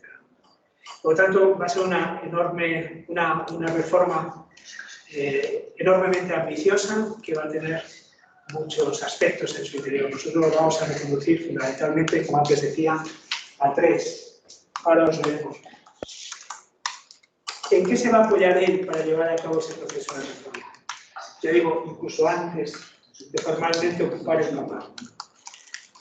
Por lo tanto, va a ser una reforma enormemente ambiciosa que va a tener muchos aspectos en su interior. Nosotros lo vamos a reconducir fundamentalmente, como antes decía, a 3. Ahora os veremos. ¿En qué se va a apoyar él para llevar a cabo ese proceso de reforma? Yo digo, incluso antes de formalmente ocupar el papado.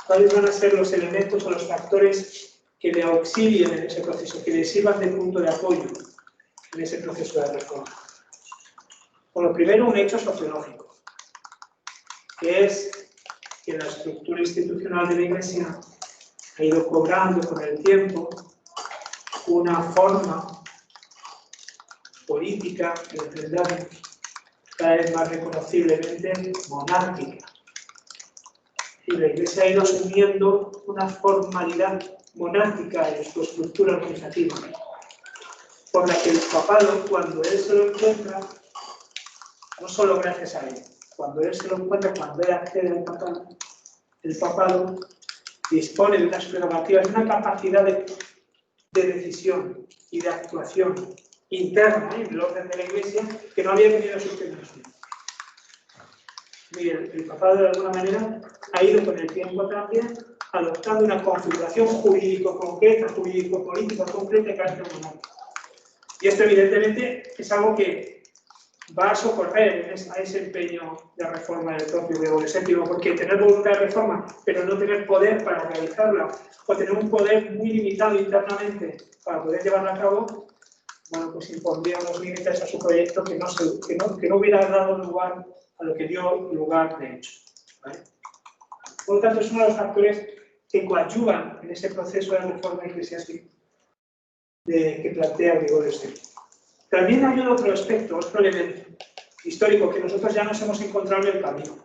¿Cuáles van a ser los elementos o los factores que le auxilien en ese proceso, que le sirvan de punto de apoyo en ese proceso de reforma? Bueno, primero un hecho sociológico, que es que la estructura institucional de la Iglesia ha ido cobrando con el tiempo una forma política, que entendamos, cada vez más reconociblemente monárquica. Y la Iglesia ha ido asumiendo una formalidad monárquica en su estructura organizativa, por la que el papado, cuando él se lo encuentra, no solo gracias a él, cuando él se lo encuentra, cuando él accede al papado, el papado dispone de unas prerrogativas, de una capacidad de decisión y de actuación interna en el orden de la Iglesia que no había tenido sus primeros tiempos. El papado de alguna manera ha ido con el tiempo también adoptando una configuración jurídico-concreta, jurídico-política concreta de carácter monárquico. Y esto evidentemente es algo que va a socorrer a ese empeño de reforma del propio Gregorio VII, porque tener voluntad de reforma, pero no tener poder para realizarla, o tener un poder muy limitado internamente para poder llevarla a cabo, bueno, pues impondría unos límites a su proyecto que no hubiera dado lugar a lo que dio lugar de hecho. ¿Vale? Por lo tanto, es uno de los factores que coadyuvan en ese proceso de reforma eclesiástica que plantea Gregorio VII. También hay otro aspecto, otro elemento histórico que nosotros ya nos hemos encontrado en el camino,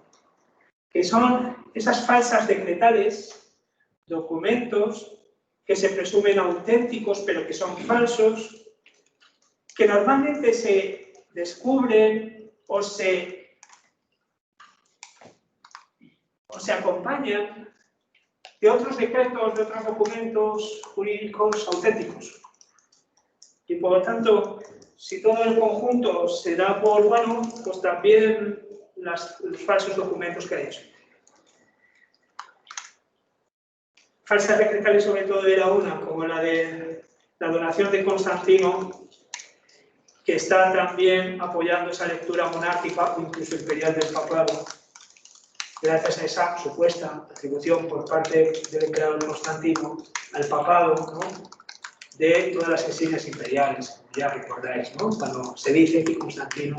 que son esas falsas decretales, documentos que se presumen auténticos pero que son falsos, que normalmente se descubren o se acompañan de otros decretos, de otros documentos jurídicos auténticos. Y por lo tanto, si todo el conjunto se da por bueno, pues también los falsos documentos que ha hecho. Falsas decretales sobre todo era una, como la de la donación de Constantino, que está también apoyando esa lectura monárquica o incluso imperial del papado, gracias a esa supuesta atribución por parte del emperador Constantino al papado, ¿no?, de todas las insignias imperiales, como ya recordáis, ¿no?, cuando se dice que Constantino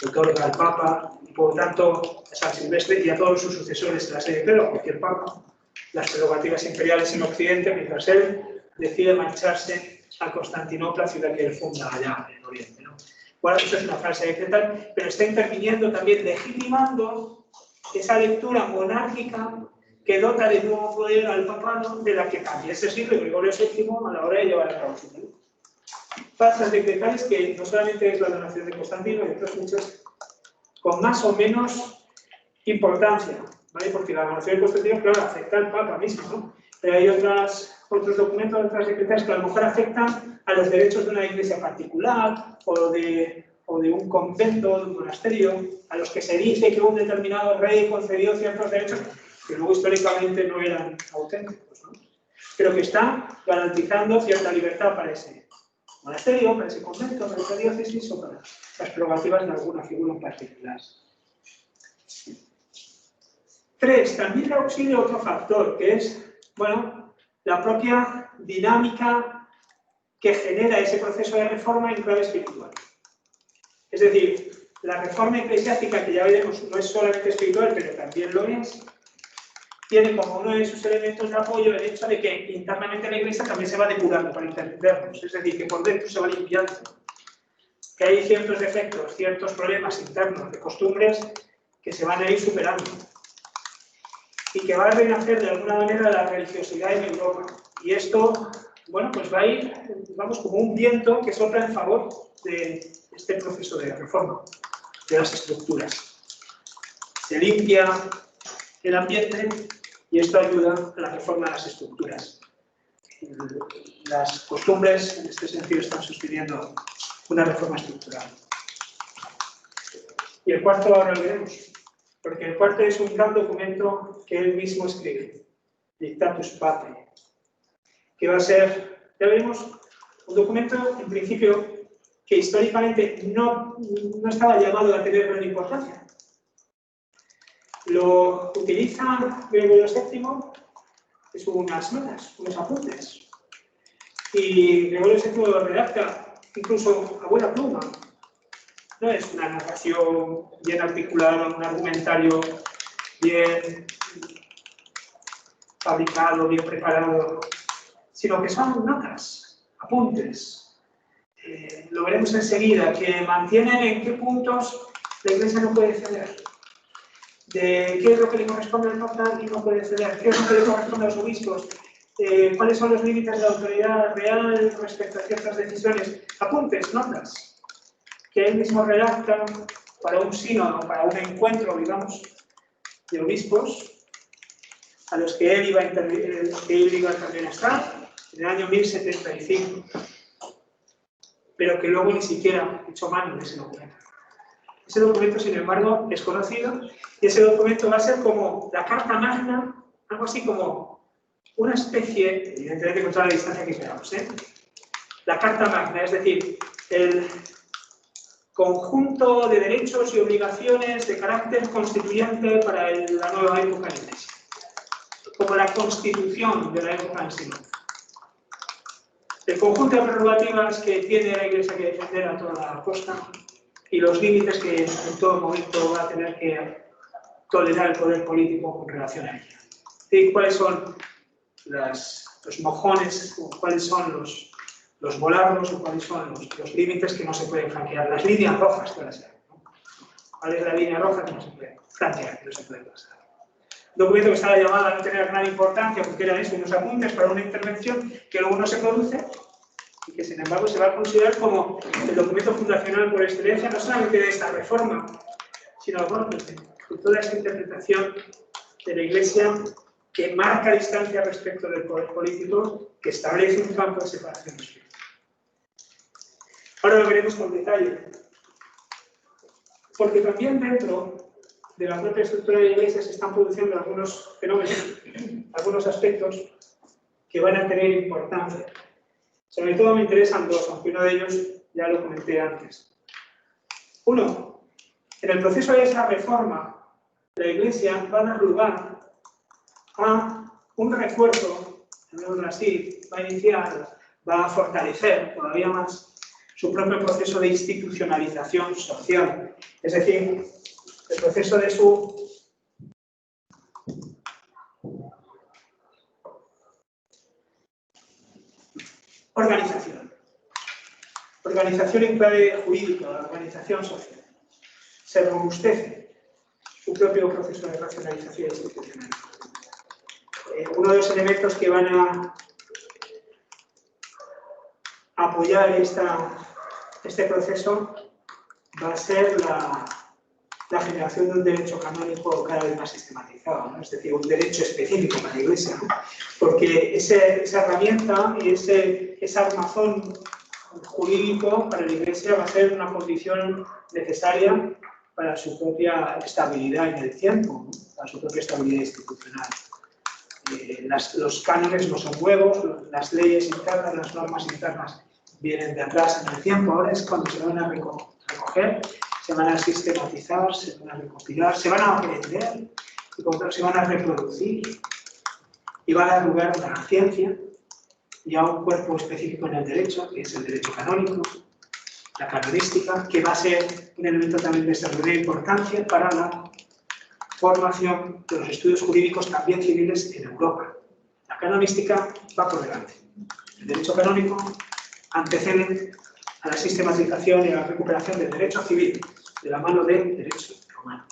otorga al Papa, y por lo tanto a San Silvestre y a todos sus sucesores en la sede, pero a cualquier Papa, las prerrogativas imperiales en Occidente, mientras él decide marcharse a Constantinopla, ciudad que él funda allá en Oriente, ¿no? Bueno, eso es una falsa decretal, pero está interviniendo también, legitimando esa lectura monárquica que dota de nuevo poder al papado, de la que también se sirve Gregorio VII a la hora de llevar a cabo su ley. Falsas decretales que no solamente es la donación de Constantino, y otros muchos con más o menos importancia, ¿vale? Porque la donación de Constantino, claro, afecta al Papa mismo, ¿no? Pero hay otros documentos, otras decretales que a lo mejor afectan a los derechos de una iglesia particular o de un convento, de un monasterio, a los que se dice que un determinado rey concedió ciertos derechos que luego históricamente no eran auténticos, ¿no? Pero que están garantizando cierta libertad para ese monasterio, para ese convento, para esa diócesis o para las prerrogativas de alguna figura en particular. 3. También le auxilia otro factor, que es, bueno, la propia dinámica que genera ese proceso de reforma en clave espiritual. Es decir, la reforma eclesiástica, que ya veremos, no es solamente espiritual, pero también lo es, tiene como uno de sus elementos de apoyo el hecho de que internamente la Iglesia también se va depurando para entendernos, es decir, que por dentro se va limpiando, que hay ciertos defectos, ciertos problemas internos de costumbres que se van a ir superando y que va a renacer de alguna manera la religiosidad en Europa. Y esto, bueno, pues va a ir, vamos, como un viento que sopla en favor de este proceso de reforma de las estructuras. Se limpia el ambiente y esto ayuda a la reforma de las estructuras. Las costumbres, en este sentido, están sosteniendo una reforma estructural. Y el cuarto ahora lo veremos, porque el cuarto es un gran documento que él mismo escribe, Dictatus Patri, que va a ser, ya veremos, un documento, en principio, que históricamente no estaba llamado a tener gran importancia. Lo utiliza Gregorio VII, es unas notas, unos apuntes. Y Gregorio VII lo redacta incluso a buena pluma. No es una narración bien articulada, un argumentario bien fabricado, bien preparado, sino que son notas, apuntes. Lo veremos enseguida, que mantienen en qué puntos la Iglesia no puede ceder, de qué es lo que le corresponde al Papa y no puede ceder, qué es lo que le corresponde a los obispos, cuáles son los límites de la autoridad real respecto a ciertas decisiones. Apuntes, notas, que él mismo redacta para un sínodo, para un encuentro, digamos, de obispos, a los que él iba también a estar en el año 1075. Pero que luego ni siquiera echó mano de ese documento. Ese documento, sin embargo, es conocido, y ese documento va a ser como la Carta Magna, algo así como una especie, evidentemente con toda la distancia que queramos, la Carta Magna, es decir, el conjunto de derechos y obligaciones de carácter constituyente para la nueva época de la Iglesia, como la constitución de la época en sí. El conjunto de prerrogativas que tiene la Iglesia que defender a toda costa y los límites que en todo momento va a tener que tolerar el poder político con relación a ella. ¿Y cuáles son los mojones, o cuáles son los volardos, o cuáles son los límites que no se pueden franquear? Las líneas rojas, puede ser, ¿no? ¿Cuál es la línea roja que no se puede franquear, que no se puede pasar? Un documento que estaba llamado a no tener gran importancia porque eran eso, unos apuntes para una intervención que luego no se produce y que sin embargo se va a considerar como el documento fundacional por excelencia, no solamente de esta reforma, sino bueno, de toda esa interpretación de la Iglesia que marca distancia respecto del poder político, que establece un campo de separación de espíritu. Ahora lo veremos con detalle, porque también dentro de la propia estructura de la Iglesia se están produciendo algunos fenómenos, algunos aspectos que van a tener importancia. Sobre todo me interesan dos, aunque uno de ellos ya lo comenté antes. Uno, en el proceso de esa reforma, la Iglesia va a dar lugar a un refuerzo, llamémoslo así, va a iniciar, va a fortalecer todavía más su propio proceso de institucionalización social. Es decir, el proceso de su organización. Organización en clave jurídica, la organización social. Se robustece su propio proceso de racionalización institucional. Uno de los elementos que van a apoyar este proceso va a ser la generación de un derecho canónico cada vez más sistematizado, ¿no? Es decir, un derecho específico para la Iglesia, ¿no? Porque esa herramienta y ese armazón jurídico para la Iglesia va a ser una condición necesaria para su propia estabilidad en el tiempo, ¿no? Para su propia estabilidad institucional. Los cánones no son nuevos, las leyes internas, las normas internas vienen de atrás en el tiempo, ahora es cuando se van a recoger, se van a sistematizar, se van a recopilar, se van a aprender y por tanto se van a reproducir y va a dar lugar a la ciencia y a un cuerpo específico en el derecho, que es el derecho canónico, la canonística, que va a ser un elemento también de extraordinaria importancia para la formación de los estudios jurídicos también civiles en Europa. La canonística va por delante. El derecho canónico antecede a la sistematización y a la recuperación del derecho civil de la mano del derecho romano.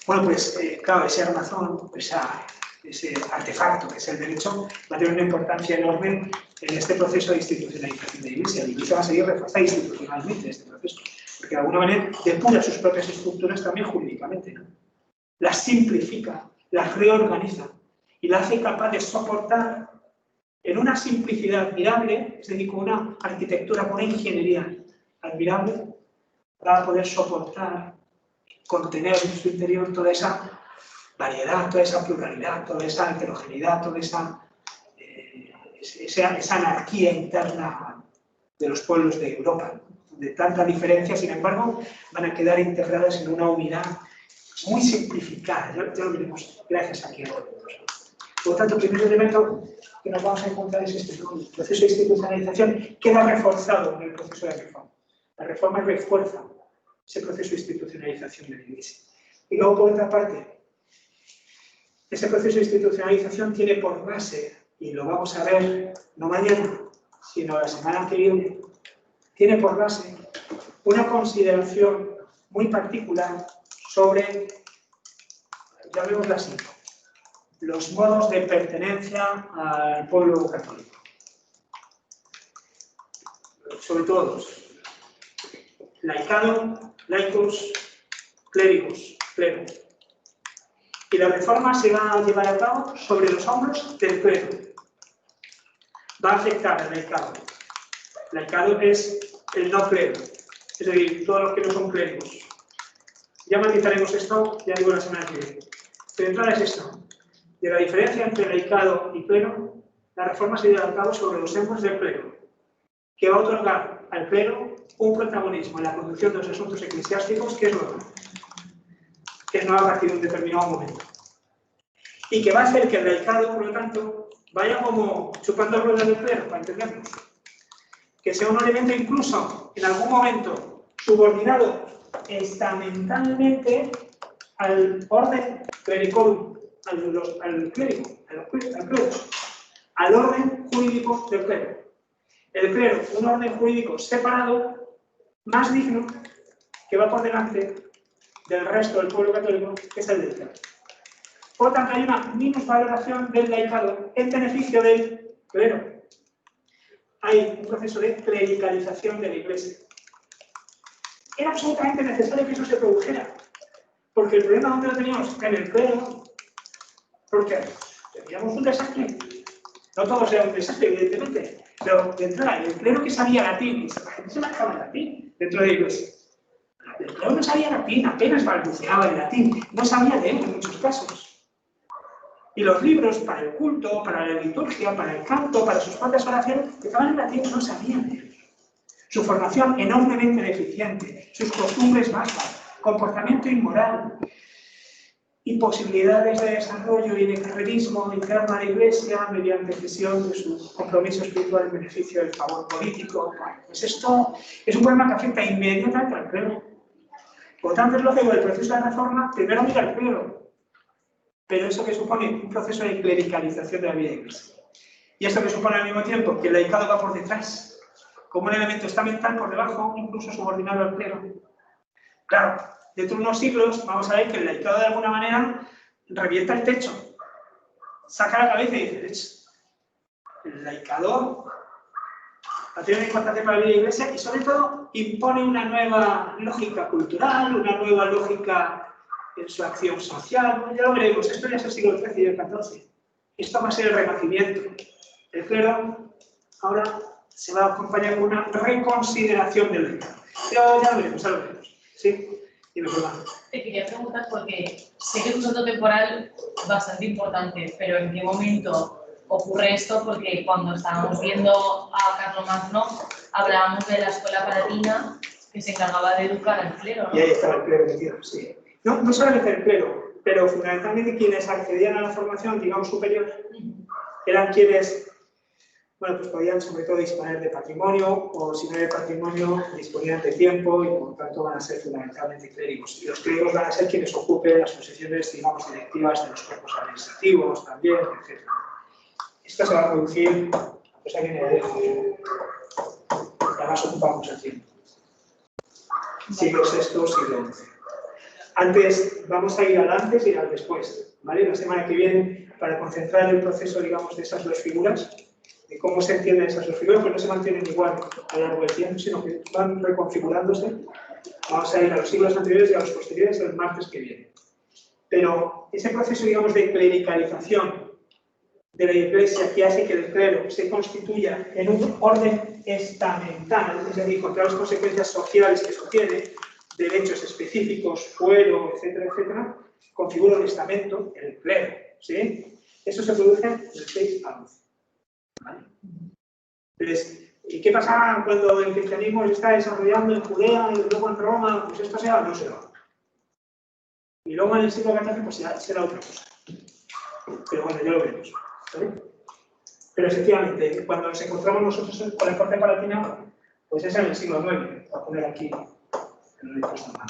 Bueno, pues claro, ese armazón, ese artefacto que es el derecho, va a tener una importancia enorme en este proceso de institucionalización de la Iglesia. La Iglesia va a seguir reforzada institucionalmente este proceso, porque de alguna manera depura sus propias estructuras también jurídicamente, ¿no? Las simplifica, la reorganiza y la hace capaz de soportar en una simplicidad admirable, es decir, con una arquitectura, con una ingeniería admirable, va a poder soportar, contener en su interior toda esa variedad, toda esa pluralidad, toda esa heterogeneidad, toda esa anarquía interna de los pueblos de Europa. De tanta diferencia, sin embargo, van a quedar integradas en una unidad muy simplificada. Ya lo veremos gracias aquí. Por lo tanto, el primer elemento que nos vamos a encontrar es este, el proceso de institucionalización queda reforzado en el proceso de reforma. La reforma refuerza ese proceso de institucionalización de la Iglesia. Y luego, por otra parte, ese proceso de institucionalización tiene por base, y lo vamos a ver no mañana, sino la semana que viene, tiene por base una consideración muy particular sobre, llamémoslo así, los modos de pertenencia al pueblo católico. Sobre todo, laicado, laicos, clérigos, clero. Y la reforma se va a llevar a cabo sobre los hombros del clero. Va a afectar al laicado. Laicado es el no clero, es decir, todos los que no son clérigos. Ya matizaremos esto, ya digo la semana que viene. Pero entrada es esto. De la diferencia entre laicado y clero, la reforma se lleva a cabo sobre los hombros del clero, que va a otorgar al clero un protagonismo en la conducción de los asuntos eclesiásticos que es nuevo, que es nuevo a partir de un determinado momento. Y que va a hacer que el laicado, por lo tanto, vaya como chupando ruedas del clero, para entendernos. Que sea un elemento incluso, en algún momento, subordinado estamentalmente al orden clericorum, al clérigo, al orden jurídico del clero. El clero, un orden jurídico separado, más digno, que va por delante del resto del pueblo católico, que es el del clero. Por lo tanto, hay una minusvaloración del laicado en beneficio del clero. Hay un proceso de clericalización de la Iglesia. Era absolutamente necesario que eso se produjera, porque el problema donde lo teníamos en el clero, porque teníamos un desastre. No todo sea un desastre, evidentemente, pero de entrada, el clero que sabía latín, la gente se manejaba en latín dentro de la Iglesia. El clero no sabía latín, apenas balbuceaba en latín, no sabía leer en muchos casos. Y los libros para el culto, para la liturgia, para el canto, para sus propias oraciones, que estaban en latín, no sabían leer. Su formación enormemente deficiente, sus costumbres bajas, comportamiento inmoral y posibilidades de desarrollo y de carrerismo interno a la Iglesia mediante cesión de su compromiso espiritual en beneficio del favor político. Pues esto es un problema que afecta inmediatamente al clero. Por lo tanto, es lógico que el proceso de reforma primero mira al clero, pero eso que supone un proceso de clericalización de la vida iglesia. Y esto que supone al mismo tiempo que el laicado va por detrás, como un elemento estamental por debajo, incluso subordinado al clero. Claro, dentro de unos siglos vamos a ver que el laicado de alguna manera revienta el techo, saca la cabeza y dice, el laicado va a tener una importancia para la vida iglesia y sobre todo impone una nueva lógica cultural, una nueva lógica en su acción social. Bueno, ya lo veremos, esto ya es el siglo XIII y el XIV. Esto va a ser el Renacimiento. El clero ahora se va a acompañar con una reconsideración del laicado. Ya lo veremos, ya lo veremos. ¿Sí? Dime, Juan.
Te quería preguntar porque sé que es un salto temporal bastante importante, pero ¿en qué momento ocurre esto? Porque cuando estábamos viendo a Carlomagno hablábamos de la escuela palatina que se encargaba de educar al clero, ¿no?
Y ahí estaba el clero metido, sí. No solamente el clero, pero fundamentalmente quienes accedían a la formación, digamos, superior, eran quienes, bueno, pues podían sobre todo disponer de patrimonio, o si no de patrimonio, disponían de tiempo y por lo tanto van a ser fundamentalmente clérigos. Y los clérigos van a ser quienes ocupen las posiciones, digamos, directivas de los cuerpos administrativos también, etc. Esto se va a producir, pues aquí me dejo, además ocupa mucho tiempo. Siglo VI, siglo XI. Antes, vamos a ir al antes y al después, ¿vale? La semana que viene, para concentrar el proceso, digamos, de esas dos figuras, de cómo se entienden esas dos figuras, pues no se mantienen igual a lo largo del tiempo, sino que van reconfigurándose. Vamos a ir a los siglos anteriores y a los posteriores el martes que viene. pero ese proceso, digamos, de clericalización de la Iglesia que hace que el clero se constituya en un orden estamental, es decir, con todas las consecuencias sociales que eso tiene, derechos específicos, fuero, etcétera, etcétera, configura un estamento, el clero, ¿sí? Eso se produce del 6 al 11. ¿Vale? Entonces, ¿y qué pasa cuando el cristianismo se está desarrollando en Judea y luego en Roma? Pues esto será o no será. Y luego en el siglo XIV pues será otra cosa. Pero bueno, ya lo veremos. ¿Vale? Pero efectivamente, cuando nos encontramos nosotros con la corte palatina, pues es en el siglo IX. Voy a poner aquí en el postmodern.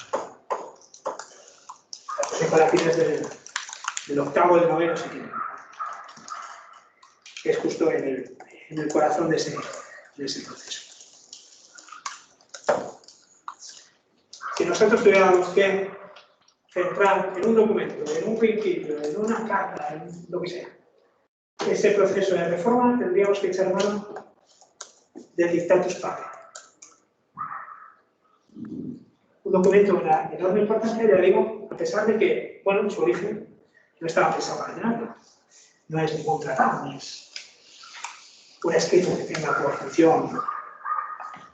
La corte palatina es del octavo, del noveno siglo, que es justo en el corazón de ese proceso. Si nosotros tuviéramos que centrar en un documento, en un principio, en una carta, en lo que sea, ese proceso de reforma, tendríamos que echar mano del Dictatus Papæ. Un documento de una enorme importancia, ya digo, a pesar de que, bueno, en su origen no estaba pensado para nada. No es ningún tratado, no es un escrito que tenga por función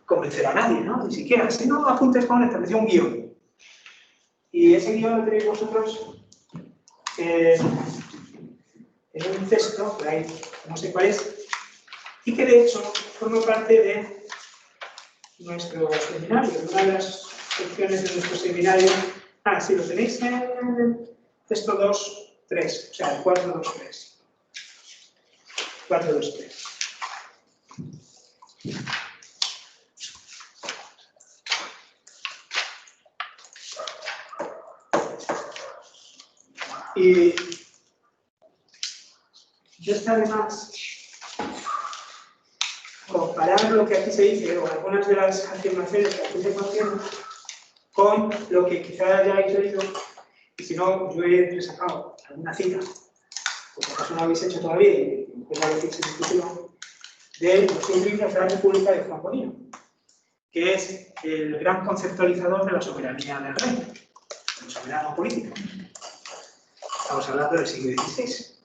convencer a nadie, ¿no? Ni siquiera, si no apuntes con una estableció un guión. Y ese guión lo tenéis vosotros en un texto, por ahí no sé cuál es, y que de hecho forma parte de nuestro seminario, de una de las secciones de nuestro seminario. Ah, sí, lo tenéis en el texto 2.3, o sea, el 4.2.3. 4.2.3. Y yo está además comparar lo que aquí se dice, o algunas de las afirmaciones que aquí se contienen, con lo que quizá ya hayáis leído, y si no, yo he sacado alguna cita, porque acaso no lo habéis hecho todavía, y puedo decir sin discusión, de los 6 libros de la República de Juan Bonino, que es el gran conceptualizador de la soberanía del rey, del soberano político. Estamos hablando del siglo XVI.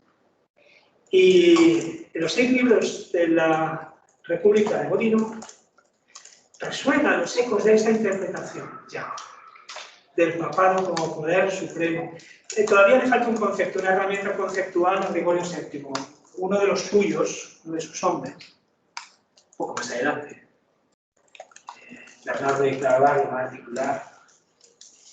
Y en los 6 libros de la República de Bonino resuenan los ecos de esa interpretación ya, del papado como poder supremo. Todavía le falta un concepto, una herramienta conceptual a Gregorio VII, uno de los suyos, uno de sus hombres, un poco más adelante. Bernardo de Claraval va a articular,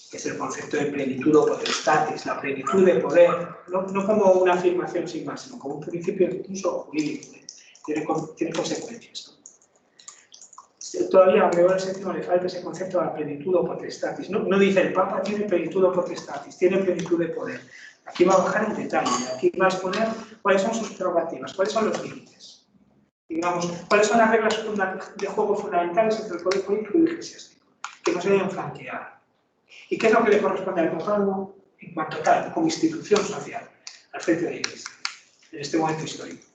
que es el concepto de plenitud o potestatis, la plenitud de poder, no como una afirmación sin más, sino como un principio incluso jurídico, tiene consecuencias. Todavía a Gregorio VII le falta ese concepto de la plenitud o potestatis. No dice el Papa tiene plenitud o potestatis, tiene plenitud de poder. Aquí va a bajar en detalle, aquí va a exponer cuáles son sus prerrogativas, cuáles son los límites. Digamos, cuáles son las reglas de juego fundamentales entre el poder político y el eclesiástico, que no se deben franquear. ¿Y qué es lo que le corresponde al papado en cuanto a tal, como institución social, al frente de la Iglesia, en este momento histórico?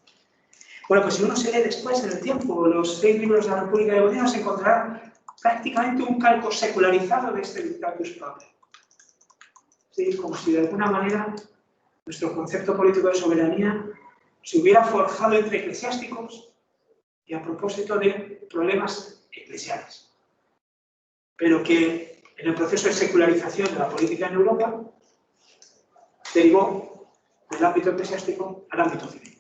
Bueno, pues si uno se lee después, en el tiempo, los 6 libros de la República de Bonino, se encontrará prácticamente un calco secularizado de este Dictatus Papæ. ¿Sí? Como si de alguna manera nuestro concepto político de soberanía se hubiera forjado entre eclesiásticos y a propósito de problemas eclesiales. Pero que en el proceso de secularización de la política en Europa derivó del ámbito eclesiástico al ámbito civil.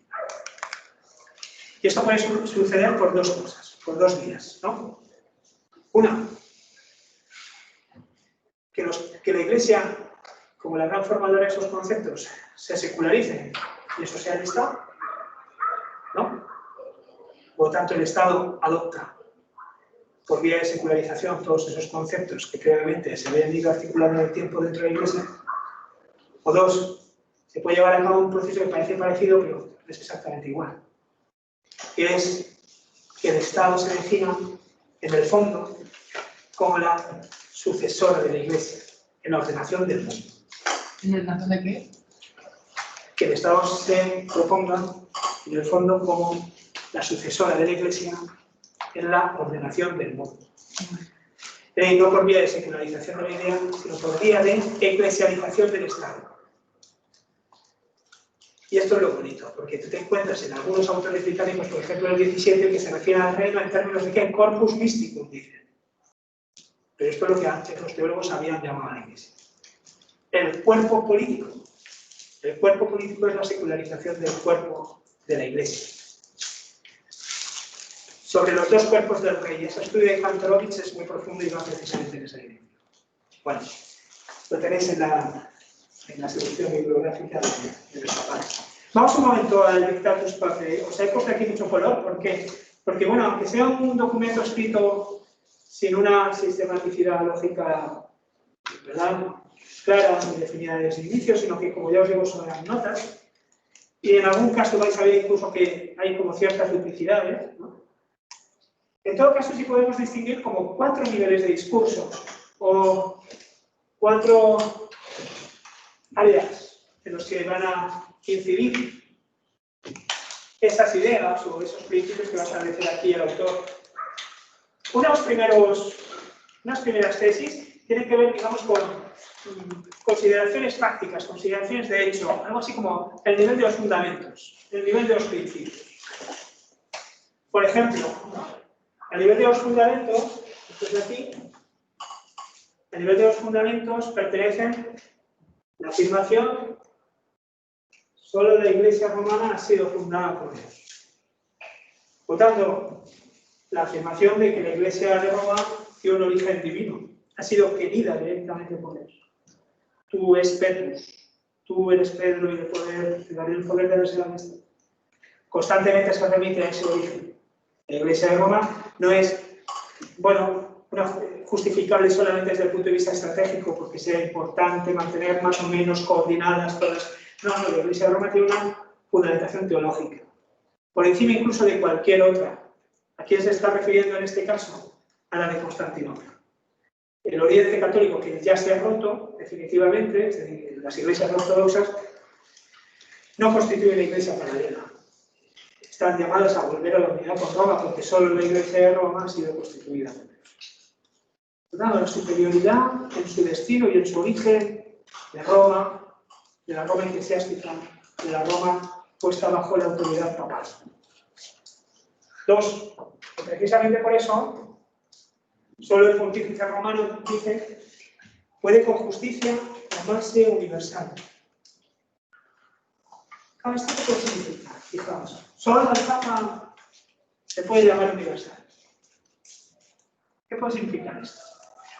Y esto puede suceder por 2 cosas, por 2 vías, ¿no? Una, que la Iglesia, como la gran formadora de esos conceptos, se secularice y eso sea el Estado, ¿no? Por lo tanto, el Estado adopta por vía de secularización todos esos conceptos que previamente se habían ido articulando en el tiempo dentro de la Iglesia. O 2, se puede llevar a cabo un proceso que parece parecido, pero es exactamente igual. Que es que el Estado se defina, en el fondo, como la sucesora de la Iglesia, en la ordenación del mundo.
¿En el caso de qué?
Que el Estado se proponga, en el fondo, como la sucesora de la Iglesia en la ordenación del mundo. Y no por vía de secularización de la idea, sino por vía de eclesialización del Estado. Y esto es lo bonito, porque tú te encuentras en algunos autores británicos, por ejemplo el 17, que se refiere al reino en términos de que corpus mysticum, dicen. Pero esto es lo que antes los teólogos habían llamado a la Iglesia. El cuerpo político. El cuerpo político es la secularización del cuerpo de la Iglesia. Sobre los dos cuerpos del rey, ese estudio de Kantorowicz es muy profundo y va precisamente en esa dirección. Bueno, lo tenéis en la selección bibliográfica de los papas. Vamos un momento al Dictatus Papae. Os he puesto aquí mucho color, ¿por qué? Porque, bueno, aunque sea un documento escrito sin una sistematicidad lógica, ¿verdad?, clara y definida desde el inicio, sino que, como ya os digo, son las notas, y en algún caso vais a ver incluso que hay como ciertas duplicidades, ¿no? En todo caso, sí podemos distinguir como 4 niveles de discurso, o 4 áreas en los que van a incidir esas ideas o esos principios que va a establecer aquí el autor. Unas primeras tesis tienen que ver, digamos, con consideraciones prácticas, consideraciones de hecho, algo así como el nivel de los fundamentos, el nivel de los principios. Por ejemplo, a nivel de los fundamentos, esto es de aquí, a nivel de los fundamentos pertenecen la afirmación: solo la Iglesia romana ha sido fundada por Dios. Por tanto, la afirmación de que la Iglesia de Roma tiene un origen divino, ha sido querida directamente por Dios. Tú eres Petrus, tú eres Pedro y te daré el poder de haber sido amistad. Constantemente se remite a ese origen. La Iglesia de Roma no es, bueno, justificable solamente desde el punto de vista estratégico, porque sea importante mantener más o menos coordinadas todas. No, la Iglesia de Roma tiene una fundamentación teológica, por encima incluso de cualquier otra. ¿A quién se está refiriendo en este caso? A la de Constantinopla. El Oriente católico, que ya se ha roto definitivamente, es decir, las iglesias ortodoxas, no constituyen la iglesia paralela. Están llamadas a volver a la unidad con Roma, porque solo la Iglesia de Roma ha sido constituida por Dios. Por tanto, la superioridad en su destino y en su origen de Roma, de la Roma eclesiástica, de la Roma puesta bajo la autoridad papal. 2. Precisamente por eso, solo el pontífice romano, dice, puede con justicia llamarse universal. ¿Esto qué significa? Fijaos, solo el Papa se puede llamar universal. ¿Qué puede significar esto?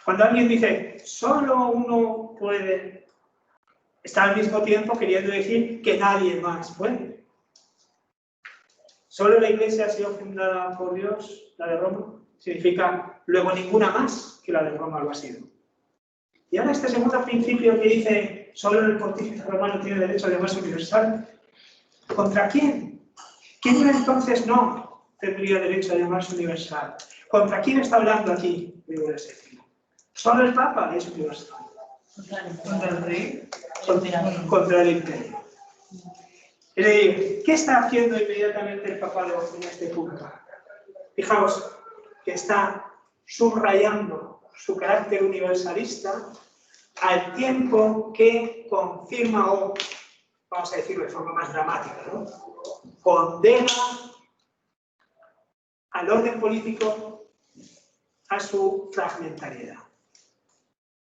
Cuando alguien dice, solo uno puede, está al mismo tiempo queriendo decir que nadie más puede. Solo la Iglesia ha sido fundada por Dios, la de Roma, significa luego ninguna más que la de Roma lo ha sido. Y ahora este segundo principio que dice, solo el pontífice romano tiene derecho a llamarse universal, ¿contra quién? ¿Quién entonces no tendría derecho a llamarse universal? ¿Contra quién está hablando aquí Gregorio VII? Solo el Papa es universal.
¿Contra el rey?
Contra el imperio. Es decir, ¿qué está haciendo inmediatamente el papado en este punto? Fijaos que está subrayando su carácter universalista al tiempo que confirma o, vamos a decirlo de forma más dramática, ¿no?, condena al orden político a su fragmentariedad.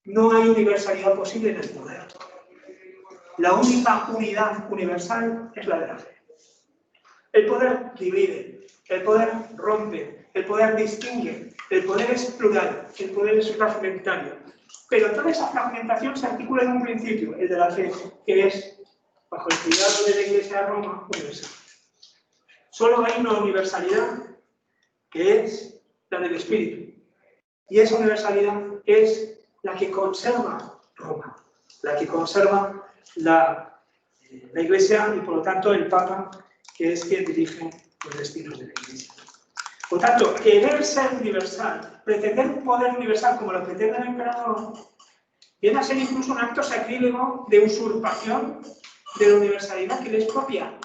No hay universalidad posible en el poder. La única unidad universal es la de la fe. El poder divide, el poder rompe, el poder distingue, el poder es plural, el poder es fragmentario. Pero toda esa fragmentación se articula en un principio, el de la fe, que es, bajo el cuidado de la Iglesia de Roma, universal. Solo hay una universalidad, que es la del Espíritu. Y esa universalidad es la que conserva Roma, la que conserva la Iglesia y, por lo tanto, el Papa, que es quien dirige los destinos de la Iglesia. Por tanto, querer ser universal, pretender un poder universal como lo pretende el emperador, viene a ser incluso un acto sacrílego de usurpación de la universalidad que le es propia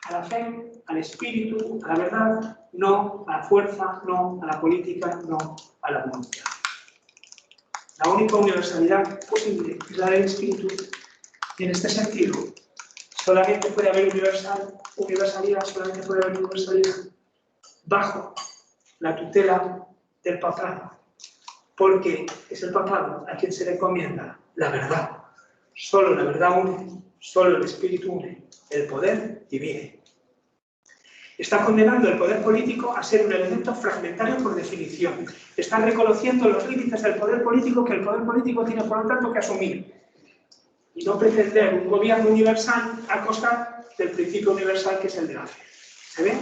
a la fe, al espíritu, a la verdad, no a la fuerza, no a la política, no a la voluntad. La única universalidad posible es la del espíritu, y en este sentido, Solamente puede haber universalidad, solamente puede haber universalidad bajo la tutela del papado, porque es el papado a quien se le encomienda la verdad. Solo la verdad une, solo el espíritu une, el poder divide. Está condenando el poder político a ser un elemento fragmentario por definición. Está reconociendo los límites del poder político que el poder político tiene, por lo tanto, que asumir. Y no pretender un gobierno universal a costa del principio universal que es el de la fe. ¿Se ve?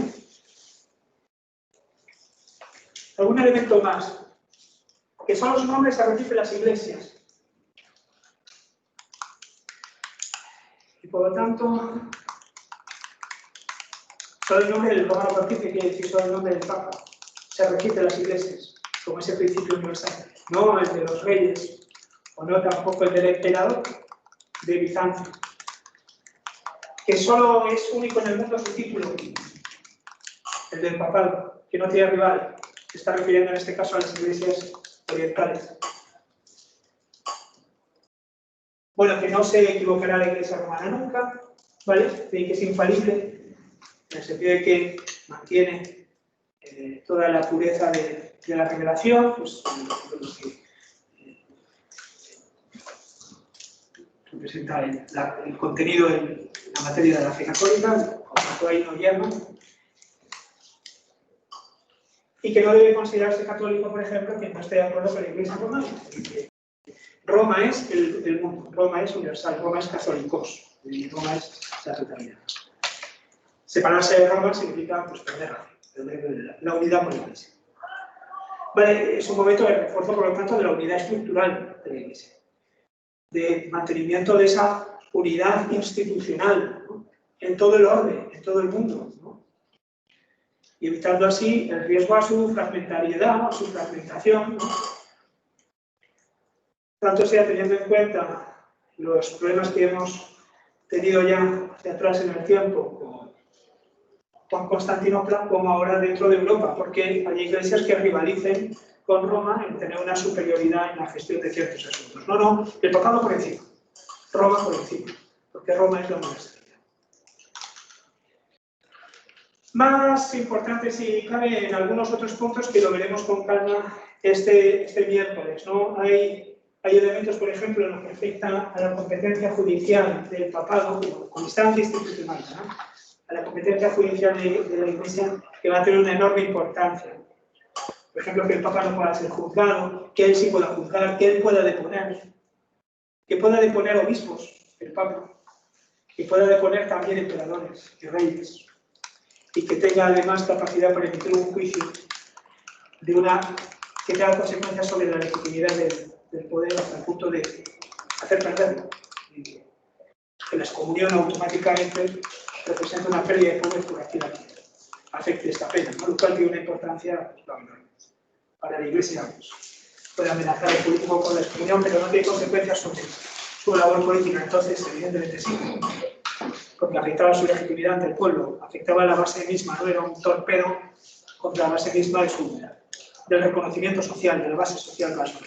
¿Algún elemento más? Que solo su nombre se repite en las iglesias. Y por lo tanto, solo el nombre del romano pontífice quiere decir solo el nombre del Papa. Se repite en las iglesias, como ese principio universal. No el de los reyes, o no tampoco el del emperador de Bizancio. Que solo es único en el mundo su título, el del papado, que no tiene rival. Se está refiriendo en este caso a las iglesias orientales. Bueno, que no se equivocará la iglesia romana nunca, ¿vale? De que es infalible, en el sentido de que mantiene toda la pureza de la revelación, pues lo que representa el contenido en la materia de la fe católica, como ahí no llama. Y que no debe considerarse católico, por ejemplo, quien no esté de acuerdo con la Iglesia romana. Roma es el mundo, Roma es universal, Roma es católicos, y Roma es la totalidad. Separarse de Roma significa pues, perder la unidad por la Iglesia. Vale, es un momento de refuerzo, por lo tanto, de la unidad estructural de la Iglesia, de mantenimiento de esa unidad institucional, ¿no? En todo el orden, en todo el mundo, ¿no? Y evitando así el riesgo a su fragmentariedad, a su fragmentación, ¿no? Tanto sea teniendo en cuenta los problemas que hemos tenido ya hacia atrás en el tiempo con Constantinopla, como ahora dentro de Europa, porque hay iglesias que rivalicen con Roma en tener una superioridad en la gestión de ciertos asuntos. No, el papado por encima, Roma por encima, porque Roma es la universalidad. Más importante, si cabe, en algunos otros puntos que lo veremos con calma este miércoles, ¿no? Hay elementos, por ejemplo, en lo que afecta a la competencia judicial del papado, como instancia institucional, ¿no? A la competencia judicial de la Iglesia, que va a tener una enorme importancia. Por ejemplo, que el Papa no pueda ser juzgado, que él sí pueda juzgar, que él pueda deponer, que pueda deponer obispos, el Papa, que pueda deponer también emperadores y reyes, y que tenga además capacidad para emitir un juicio que tenga consecuencias sobre la legitimidad del poder hasta el punto de hacer perderlo. Que la excomunión automáticamente representa una pérdida de poder por aquí afecte esta pena, ¿no? Lo cual tiene una importancia enorme. Para la Iglesia pues, puede amenazar al político con la excomunión, pero no tiene consecuencias sobre su labor política. Entonces, evidentemente sí, porque afectaba su legitimidad ante el pueblo, afectaba la base misma, ¿no? Era un torpedo contra la base misma del reconocimiento social, de la base social vasca.